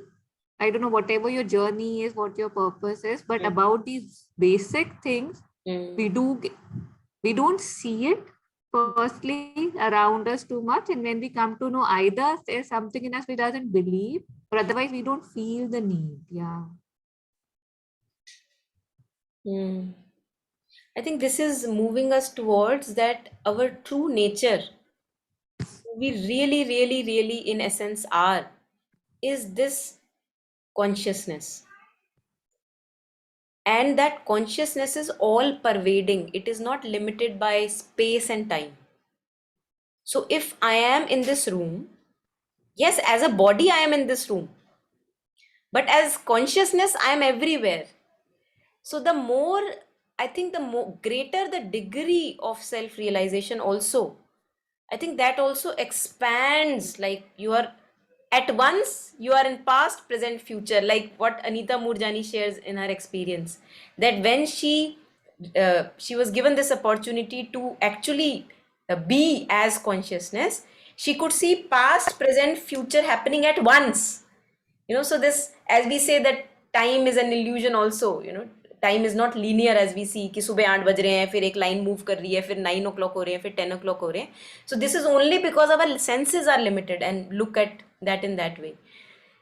I don't know, whatever your journey is, what your purpose is, but about these basic things, we don't see it firstly around us too much, and when we come to know, either there's something in us we doesn't believe, or otherwise we don't feel the need. Yeah. I think this is moving us towards that our true nature, who we really, really, really, in essence, are, is this consciousness. And that consciousness is all pervading, it is not limited by space and time. So if I am in this room, yes, as a body, I am in this room, but as consciousness, I am everywhere. So the more, I think, the more greater the degree of self realization, also, I think that also expands, like you are at once you are in past, present, future, like what Anita Murjani shares in her experience, that when she was given this opportunity to actually be as consciousness, she could see past, present, future happening at once. So this, as we say, that time is an illusion also. Time is not linear, as we see कि सुबह 8 बज रहे हैं, फिर एक line move कर रही है, फिर 9 o'clock हो रहे हैं, फिर 10 o'clock हो रहे हैं. So this is only because our senses are limited and look at that in that way.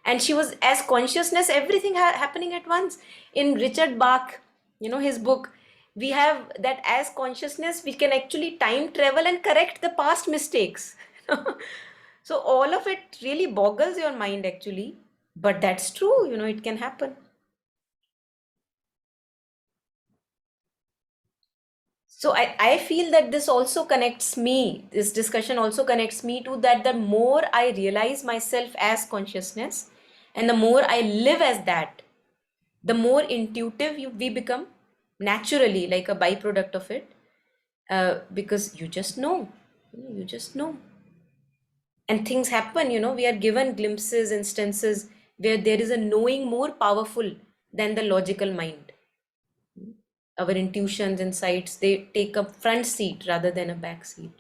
And she was as consciousness, everything happening at once. In Richard Bach, his book, we have that as consciousness we can actually time travel and correct the past mistakes. So all of it really boggles your mind actually, but that's true, it can happen. So I feel that this also connects me, this discussion also connects me to that the more I realize myself as consciousness and the more I live as that, the more intuitive we become naturally, like a byproduct of it, because you just know, you just know. And things happen, we are given glimpses, instances where there is a knowing more powerful than the logical mind. Our intuitions, insights, they take a front seat rather than a back seat.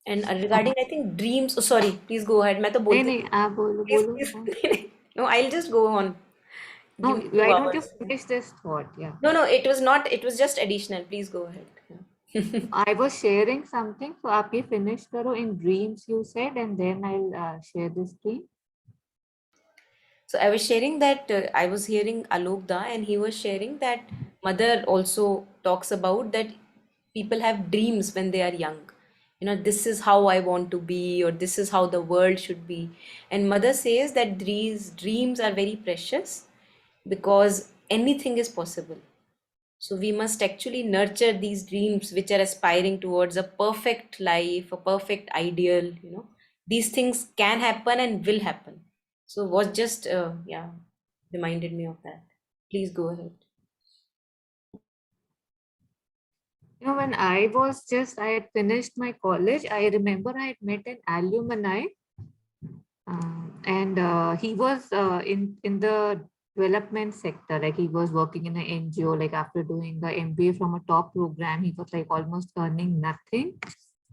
And regarding, I think, dreams, oh, sorry, please go ahead. मैं तो नहीं बोलती नहीं आप बोलो please, बोलो हाँ. please. No, I'll just go on. No, Give me why 2 don't you hours. finish this thought? Yeah. No, it was not, it was just additional. Please go ahead. Yeah. I was sharing something, so आप ये finish करो. In dreams you said, and then I'll share this dream. So I was sharing that I was hearing Alok Da, and he was sharing that mother also talks about that people have dreams when they are young. This is how I want to be, or this is how the world should be. And mother says that these dreams are very precious because anything is possible. So we must actually nurture these dreams which are aspiring towards a perfect life, a perfect ideal. These things can happen and will happen. So was just yeah, reminded me of that. Please go ahead. When I had finished my college, I remember I had met an alumni, and he was in the development sector. Like he was working in an NGO. Like after doing the MBA from a top program, he was like almost earning nothing.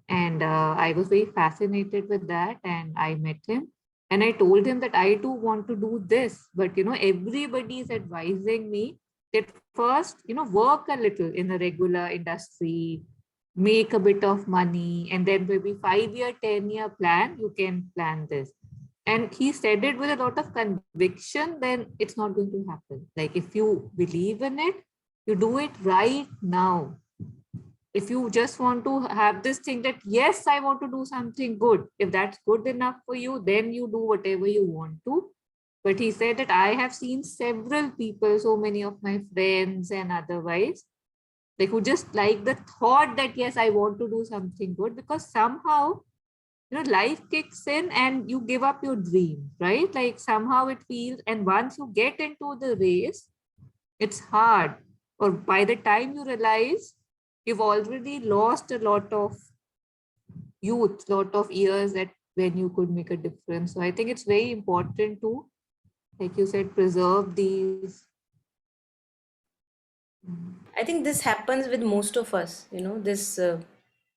And I was very fascinated with that, and I met him. And I told him that I too want to do this, but everybody is advising me that first, work a little in a regular industry, make a bit of money, and then maybe 5-year, 10-year plan, you can plan this. And he said it with a lot of conviction, then it's not going to happen. Like if you believe in it, you do it right now. If you just want to have this thing that, yes, I want to do something good, if that's good enough for you, then you do whatever you want to. But he said that I have seen several people, so many of my friends and otherwise, like who just like the thought that, yes, I want to do something good, because somehow, life kicks in and you give up your dream, right? Like somehow it feels, and once you get into the race, it's hard. Or by the time you realize, you've already lost a lot of youth, lot of years that when you could make a difference. So I think it's very important to, like you said, preserve these. I think this happens with most of us, this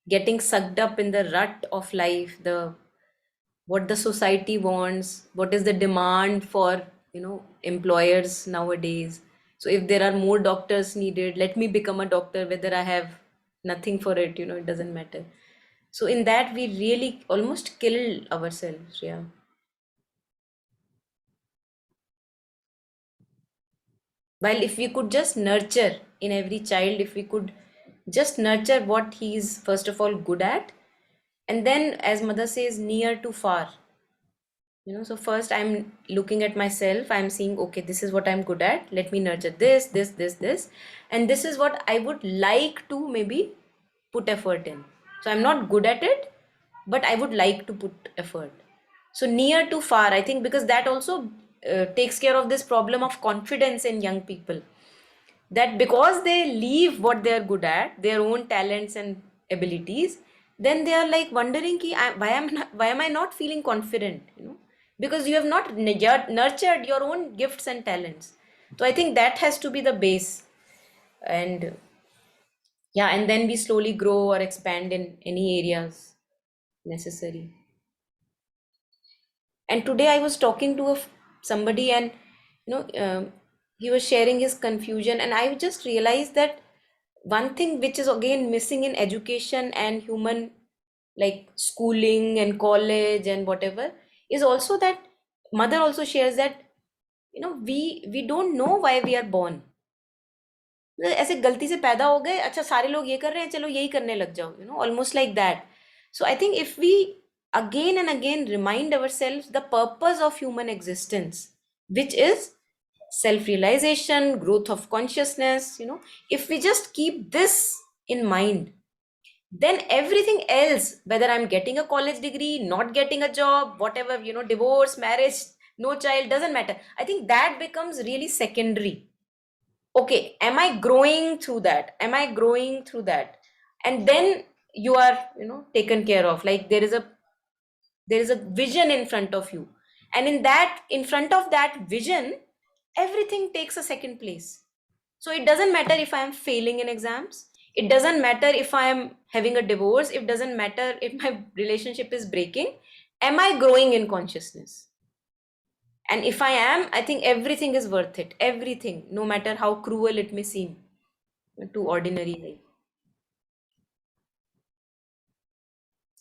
getting sucked up in the rut of life, what the society wants, what is the demand for, employers nowadays. So if there are more doctors needed, let me become a doctor, whether I have nothing for it, it doesn't matter. So in that, we really almost kill ourselves. Yeah. While if we could just nurture in every child, if we could just nurture what he is first of all good at, and then, as mother says, near to far. So first I'm looking at myself, I'm seeing, okay, this is what I'm good at. Let me nurture this. And this is what I would like to maybe put effort in. So I'm not good at it, but I would like to put effort. So near to far, I think, because that also takes care of this problem of confidence in young people, that because they leave what they are good at, their own talents and abilities, then they are like wondering ki, why am I not feeling confident, because you have not nurtured your own gifts and talents. So I think that has to be the base. And yeah, and then we slowly grow or expand in any areas necessary. And today I was talking to somebody, and he was sharing his confusion, and I just realized that one thing which is again missing in education and human, like schooling and college and whatever, is also that mother also shares that we don't know why we are born. ऐसे गलती से पैदा हो गए, अच्छा सारे लोग ये कर रहे हैं, चलो यही करने लग जाओ, almost like that. So I think if we again and again remind ourselves the purpose of human existence, which is self-realization, growth of consciousness, if we just keep this in mind, then everything else, whether I'm getting a college degree, not getting a job, whatever, divorce, marriage, no child, doesn't matter. I think that becomes really secondary. Okay, am I growing through that, and then you are taken care of. Like there is a vision in front of you, and in front of that vision, everything takes a second place. So it doesn't matter if I am failing in exams, it doesn't matter if I am having a divorce, it doesn't matter if my relationship is breaking. Am I growing in consciousness? And if I am, I think everything is worth it. Everything, no matter how cruel it may seem to ordinary life.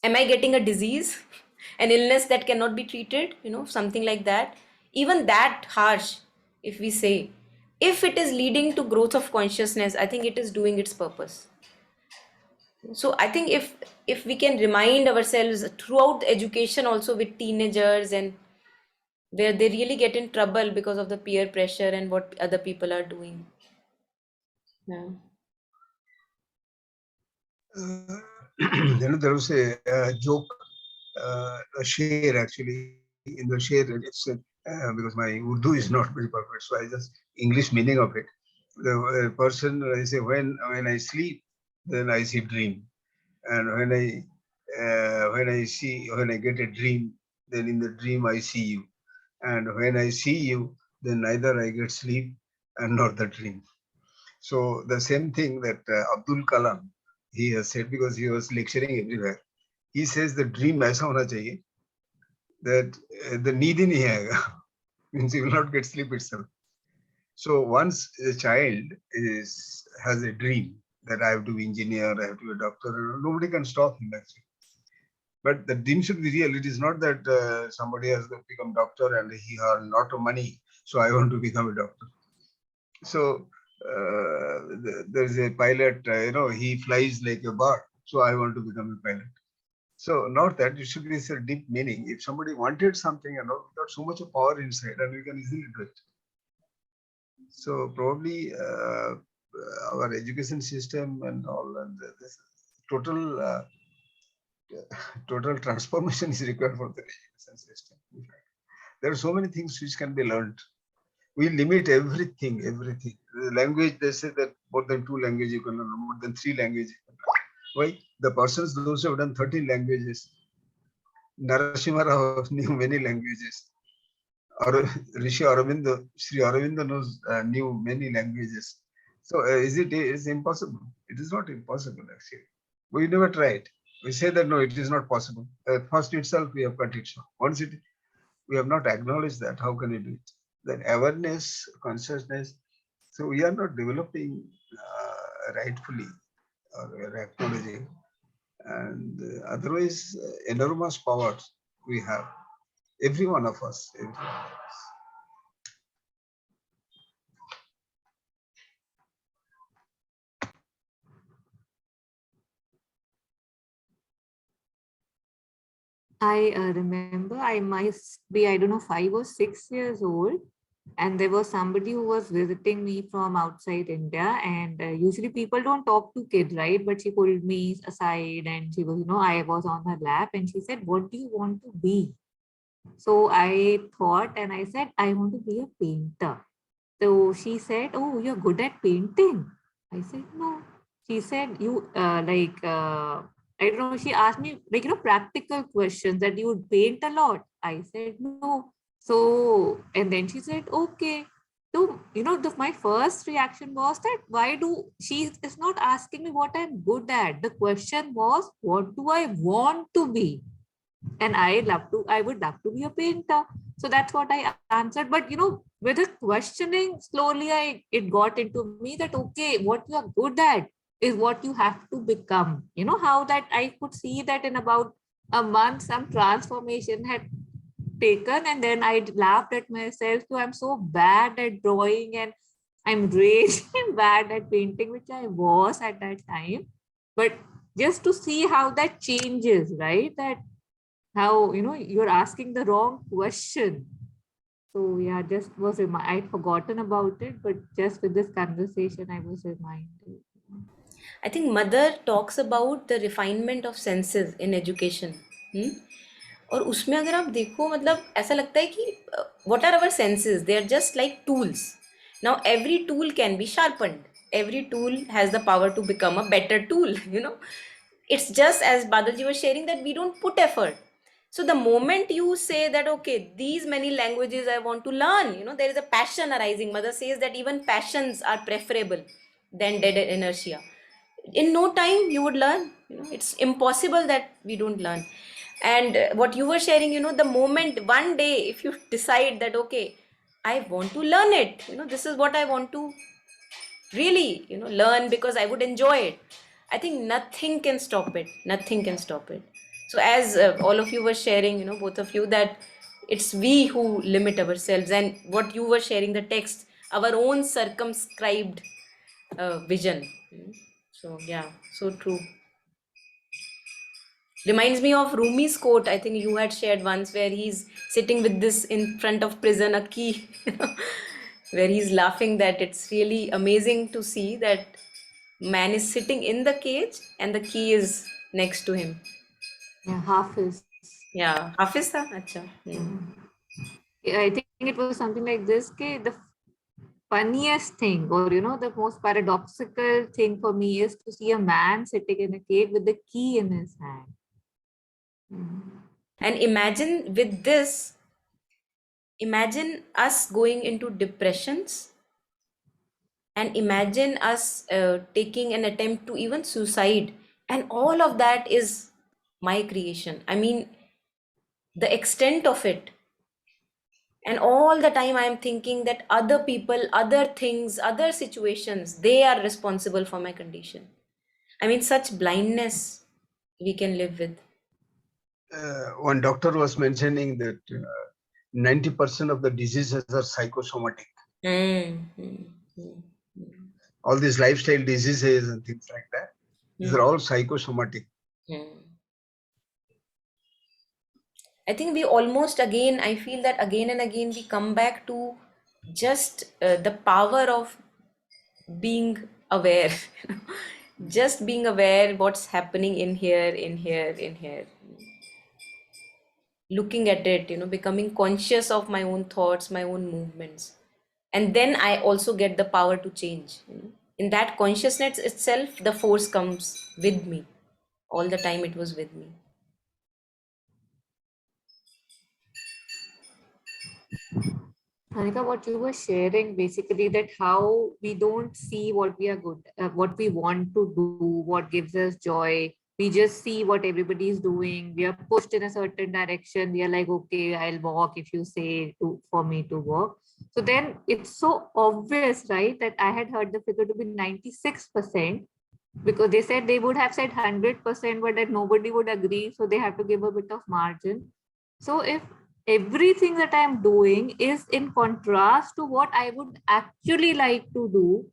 Am I getting a disease, an illness that cannot be treated, something like that? Even that harsh, if we say, if it is leading to growth of consciousness, I think it is doing its purpose. So I think if we can remind ourselves throughout education, also with teenagers, and where they really get in trouble because of the peer pressure and what other people are doing. Yeah. There was a joke, a share actually. In the share, it's because my Urdu is not very perfect, so I just English meaning of it. The person, I say, when I sleep, then I see dream, and when I get a dream, then in the dream I see you, and when I see you, then neither I get sleep and nor the dream. So the same thing that Abdul Kalam, he has said, because he was lecturing everywhere. He says the dream ऐसा होना चाहिए that the need ही नहीं आएगा, means you will not get sleep itself. So once a child has a dream that I have to be engineer, I have to be a doctor, nobody can stop him actually. But the dream should be real. It is not that somebody has to become doctor and he has lot of money, so I want to become a doctor. So there is a pilot, he flies like a bird, so I want to become a pilot. So not that, it should be a deep meaning. If somebody wanted something, got so much of power inside, and we can easily do it. So probably our education system and all, and this total transformation is required for the education system. There are so many things which can be learned. We limit everything. The language, they say that more than 2 languages you can learn, more than 3 languages. Why? The persons, those who have done 13 languages, Narasimha Rao knew many languages. Or Rishi Aurobindo, Sri Aurobindo knew many languages. So is impossible? It is not impossible actually. We never tried. We say that no, it is not possible. First itself we have cut it short. Once we have not acknowledged that, how can we do it? That awareness, consciousness. So we are not developing rightfully, or we are acknowledging. And otherwise, enormous powers we have. Every one of us. I remember I must be, I don't know, 5 or 6 years old. And there was somebody who was visiting me from outside India. And usually people don't talk to kids, right? But she pulled me aside and she was, I was on her lap and she said, "What do you want to be?" So I thought and I said, I want to be a painter. So she said, oh, you're good at painting. I said, no. She said, I don't know, she asked me, practical questions that you would paint a lot. I said, no. So, and then she said, okay. So, my first reaction was that she is not asking me what I'm good at. The question was, what do I want to be? And I would love to be a painter. So that's what I answered. But with the questioning, slowly it got into me that okay, what you are good at is what you have to become. How that I could see that in about a month some transformation had taken, and then I laughed at myself. So I'm so bad at drawing, and I'm really bad at painting, which I was at that time. But just to see how that changes, right? That how you're asking the wrong question. So yeah, just I'd forgotten about it, but just with this conversation I was reminded. I think mother talks about the refinement of senses in education. और उसमें अगर आप देखो मतलब ऐसा लगता है कि what are our senses? They are just like tools. Now every tool can be sharpened. Every tool has the power to become a better tool. It's just as Badalji was sharing that we don't put effort. So the moment you say that, okay, these many languages I want to learn, there is a passion arising. Mother says that even passions are preferable than dead inertia. In no time you would learn. It's impossible that we don't learn. And what you were sharing, the moment one day if you decide that, okay, I want to learn it, this is what I want to really learn because I would enjoy it. I think nothing can stop it. Nothing can stop it. So as all of you were sharing, both of you, that it's we who limit ourselves, and what you were sharing, the text, our own circumscribed vision. So yeah, so true. Reminds me of Rumi's quote, I think you had shared once, where he's sitting with this in front of prison, a key, where he's laughing that it's really amazing to see that man is sitting in the cage and the key is next to him. Yeah, Hafiz. Yeah, Hafiz tha? Acha. Yeah, I think it was something like this. Okay, the funniest thing, or the most paradoxical thing for me is to see a man sitting in a cave with the key in his hand. And imagine with this, imagine us going into depressions, and imagine us taking an attempt to even suicide, and all of that is my creation. I mean, the extent of it. And all the time I am thinking that other people, other things, other situations, they are responsible for my condition. I mean, such blindness we can live with. One doctor was mentioning that 90% of the diseases are psychosomatic. All these lifestyle diseases and things like that, these are all psychosomatic. I think we almost again, I feel that again and again we come back to just the power of being aware. Just being aware what's happening in here, in here, in here. Looking at it, becoming conscious of my own thoughts, my own movements. And then I also get the power to change. In that consciousness itself, the force comes with me. All the time it was with me. Anika, what you were sharing basically, that how we don't see what we are good, what we want to do, what gives us joy. We just see what everybody is doing. We are pushed in a certain direction. We are like, okay, I'll walk if you say for me to walk. So then it's so obvious, right? That I had heard the figure to be 96%, because they said they would have said 100%, but that nobody would agree. So they have to give a bit of margin. So if everything that I'm doing is in contrast to what I would actually like to do,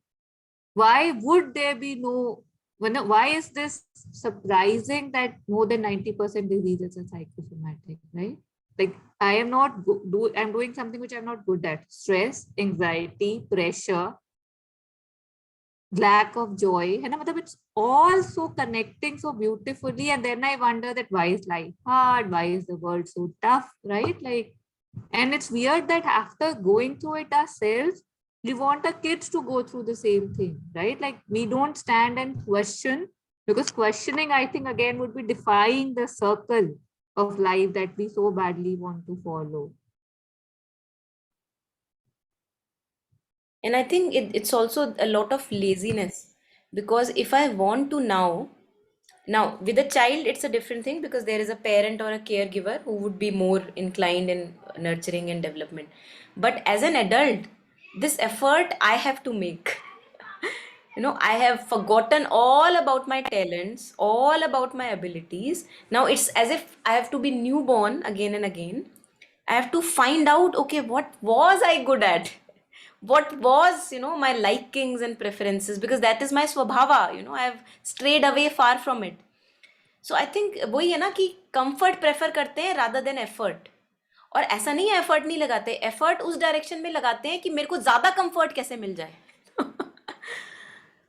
why would there be no, why is this surprising that more than 90% diseases are psychosomatic, right? Like I am not I'm doing something which I'm not good at. Stress, anxiety, pressure. lack of joy. है ना? मतलब it's all so connecting so beautifully. And then I wonder that why is life hard? Why is the world so tough? Right? Like, and it's weird that after going through it ourselves, we want our kids to go through the same thing, right? Like we don't stand and question, because questioning, I think, again, would be defying the circle of life that we so badly want to follow. And I think it's also a lot of laziness, because if I want to now with a child, it's a different thing because there is a parent or a caregiver who would be more inclined in nurturing and development. But as an adult, this effort I have to make. I have forgotten all about my talents, all about my abilities. Now it's as if I have to be newborn again and again. I have to find out, okay, what was I good at? What was, my likings and preferences? Because that is my swabhava, I have strayed away far from it. So I think वही है ना कि comfort prefer करते हैं rather than effort. और ऐसा नहीं है एफर्ट नहीं लगाते, एफर्ट उस डायरेक्शन में लगाते हैं कि मेरे को ज़्यादा कंफर्ट कैसे मिल जाए.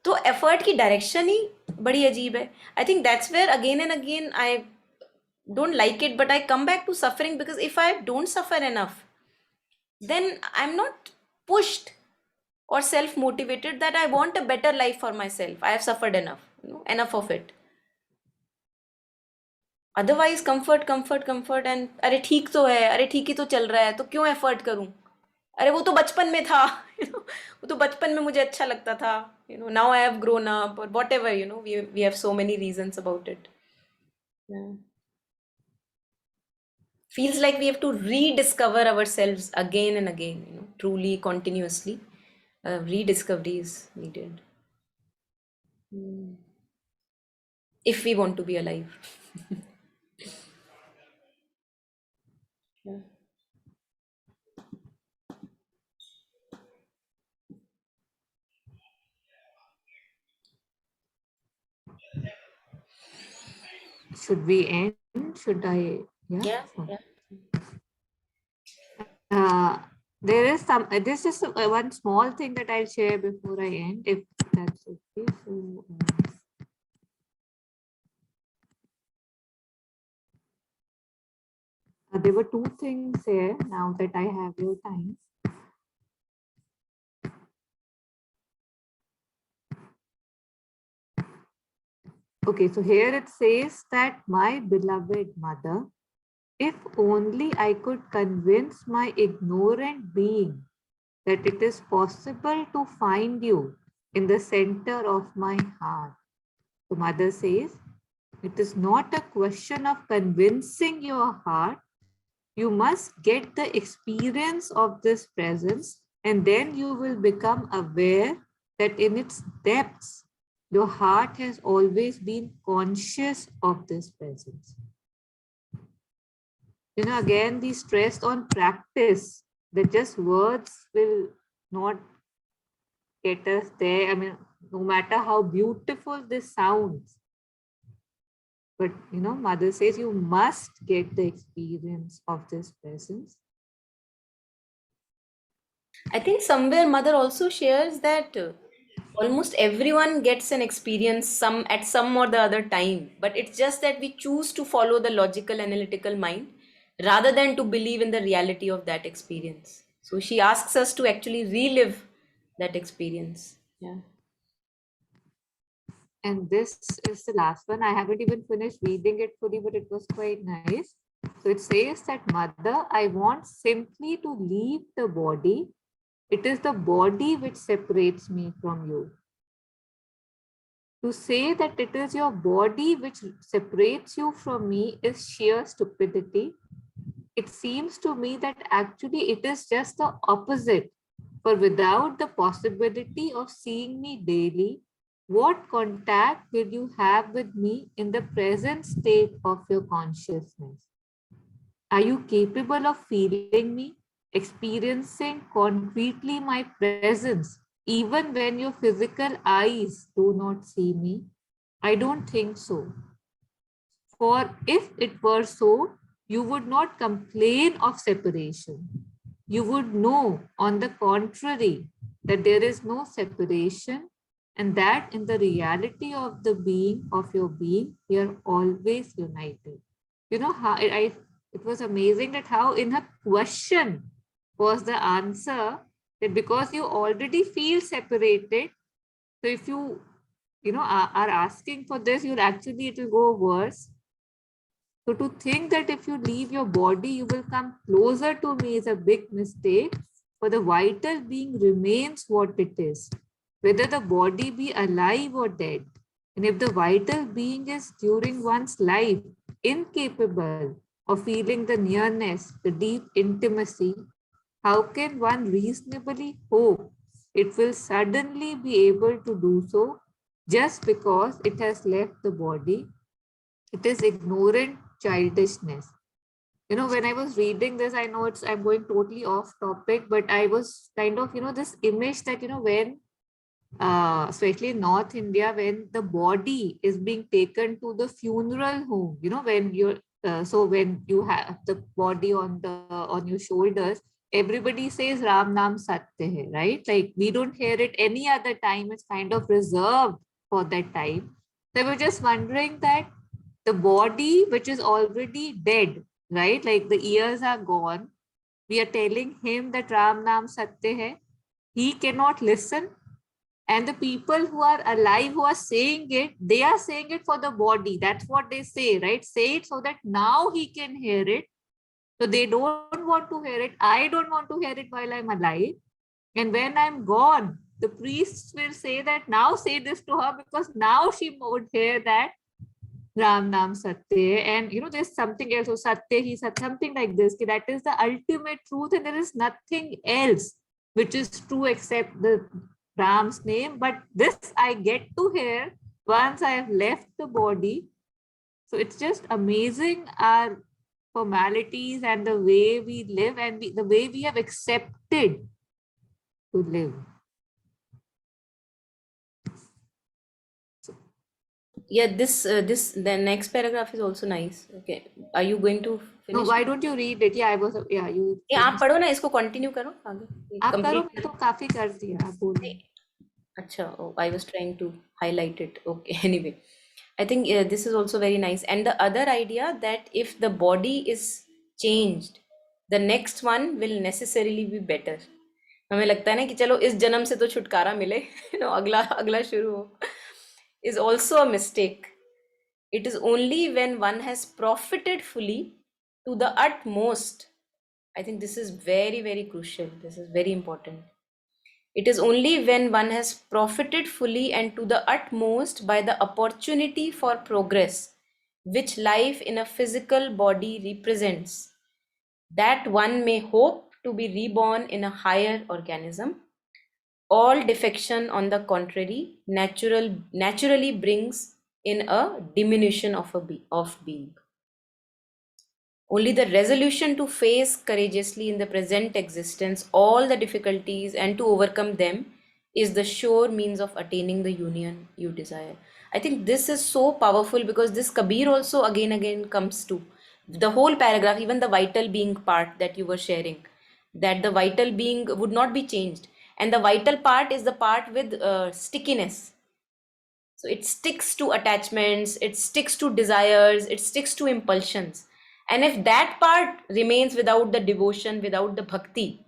तो एफर्ट की डायरेक्शन ही बड़ी अजीब है. I think that's where again and again I don't like it, but I come back to suffering, because if I don't suffer enough, then I'm not pushed or self motivated that I want a better life for myself. I have suffered enough, enough of it. Otherwise comfort comfort comfort and अरे ठीक तो है, अरे ठीक ही तो चल रहा है, तो क्यों एफर्ट करूं, अरे वो तो बचपन में था. वो तो बचपन में मुझे अच्छा लगता था, now I have grown up और whatever, we have so many reasons about it. Feels like we have to rediscover ourselves again and again, truly continuously. Rediscovery is needed. If we want to be alive. Yeah. Should we end? Should I? Yeah. Yeah. Sure. Yeah. There is some, this is one small thing that I'll share before I end, if that's okay. So, there were two things here now that I have your time. Okay, so here it says that my beloved mother, if only I could convince my ignorant being that it is possible to find you in the center of my heart. So mother says, it is not a question of convincing your heart. You must get the experience of this presence, and then you will become aware that in its depths, your heart has always been conscious of this presence. Again, the stress on practice, that just words will not get us there. I mean, no matter how beautiful this sounds, but mother says you must get the experience of this presence. I think somewhere mother also shares that almost everyone gets an experience at some or the other time, but it's just that we choose to follow the logical analytical mind rather than to believe in the reality of that experience. So she asks us to actually relive that experience. Yeah. And this is the last one. I haven't even finished reading it fully, but it was quite nice. So it says that, mother, I want simply to leave the body. It is the body which separates me from you. To say that it is your body which separates you from me is sheer stupidity. It seems to me that actually it is just the opposite. For without the possibility of seeing me daily, what contact will you have with me in the present state of your consciousness? Are you capable of feeling me, experiencing concretely my presence, even when your physical eyes do not see me? I don't think so. For if it were so, you would not complain of separation. You would know, on the contrary, that there is no separation, And that in the reality of the being, of your being, we are always united. You know how it was amazing that how in her question was the answer that because you already feel separated, so if you know are asking for this, you'll actually it will go worse. So to think that if you leave your body, you will come closer to me is a big mistake. For the vital being remains what it is, whether the body be alive or dead. And if the vital being is during one's life incapable of feeling the nearness, the deep intimacy, how can one reasonably hope it will suddenly be able to do so just because it has left the body? It is ignorant childishness. You know, when I was reading this, I know I'm going totally off topic, but I was kind of, this image that, when especially in North India, when the body is being taken to the funeral home, when you're so when you have the body on your shoulders, everybody says Ram Nam Satya hai, right? Like we don't hear it any other time. It's kind of reserved for that time. So I was just wondering that the body which is already dead, right? Like the ears are gone. We are telling him that Ram Nam Satya hai. He cannot listen, and the people who are alive who are saying it, they are saying it for the body. That's what they say, right? Say it so that now he can hear it. So they don't want to hear it. I don't want to hear it while I'm alive. And when I'm gone, the priests will say that now say this to her because now she would hear that Ram Nam Satya. And there's something else. So Satya, he said something like this. That is the ultimate truth, and there is nothing else which is true except the Ram's name. But this I get to hear once I have left the body. So it's just amazing our formalities and the way we live and the way we have accepted to live. Yeah, this the next paragraph is also nice. Okay, are you going to No, finish? why don't you read it? Yeah, you. ये आप पढ़ो ना, इसको continue करो आगे, आप करो, complete मैं तो काफी कर दिया, आप बोलो. अच्छा. Oh, I was trying to highlight it. Okay, anyway, I think this is also very nice. And the other idea that if the body is changed, the next one will necessarily be better. हमें लगता है ना कि चलो इस जन्म से तो छुटकारा मिले, अगला अगला शुरू हो, is also a mistake. It is only when one has profited fully to the utmost. I think this is very, very crucial. This is very important. It is only when one has profited fully and to the utmost by the opportunity for progress, which life in a physical body represents, that one may hope to be reborn in a higher organism. All defection, on the contrary, naturally brings in a diminution of being. Only the resolution to face courageously in the present existence all the difficulties and to overcome them is the sure means of attaining the union you desire. I think this is so powerful because this Kabir also again comes to the whole paragraph, even the vital being part that you were sharing, that the vital being would not be changed. And the vital part is the part with stickiness. So it sticks to attachments, it sticks to desires, it sticks to impulsions. And if that part remains without the devotion, without the bhakti,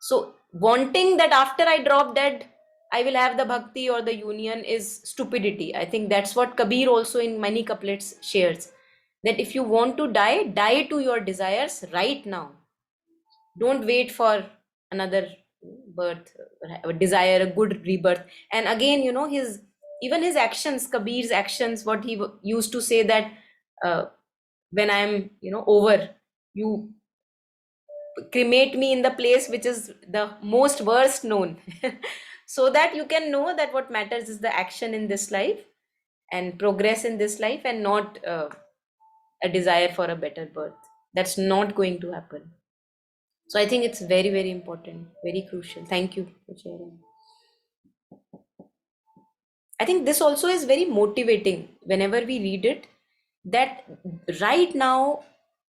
so wanting that after I drop dead, I will have the bhakti or the union is stupidity. I think that's what Kabir also in many couplets shares. That if you want to die, die to your desires right now. Don't wait for another birth, desire a good rebirth. And again, his even his actions, Kabir's actions, what he used to say that when I'm over, you cremate me in the place which is the most worst known, so that you can know that what matters is the action in this life and progress in this life, and not a desire for a better birth. That's not going to happen. So I think it's very, very important, very crucial. Thank you for sharing. I think this also is very motivating whenever we read it, that right now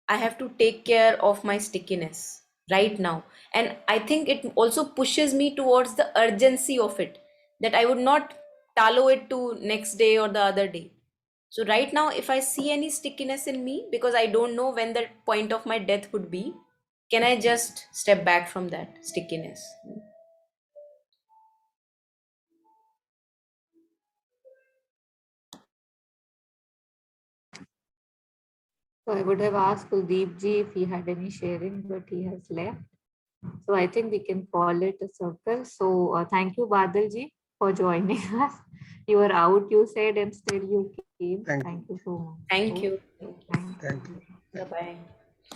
I have to take care of my stickiness right now. And I think it also pushes me towards the urgency of it, that I would not tallow it to next day or the other day. So right now, if I see any stickiness in me, because I don't know when the point of my death would be, can I just step back from that stickiness? So I would have asked Kuldeep ji if he had any sharing, but he has left. So I think we can call it a circle. So thank you, Badal ji, for joining us. You were out, you said, and still you came. Thank you. Thank you so much. Thank you. Thank you. Thank you. Bye bye.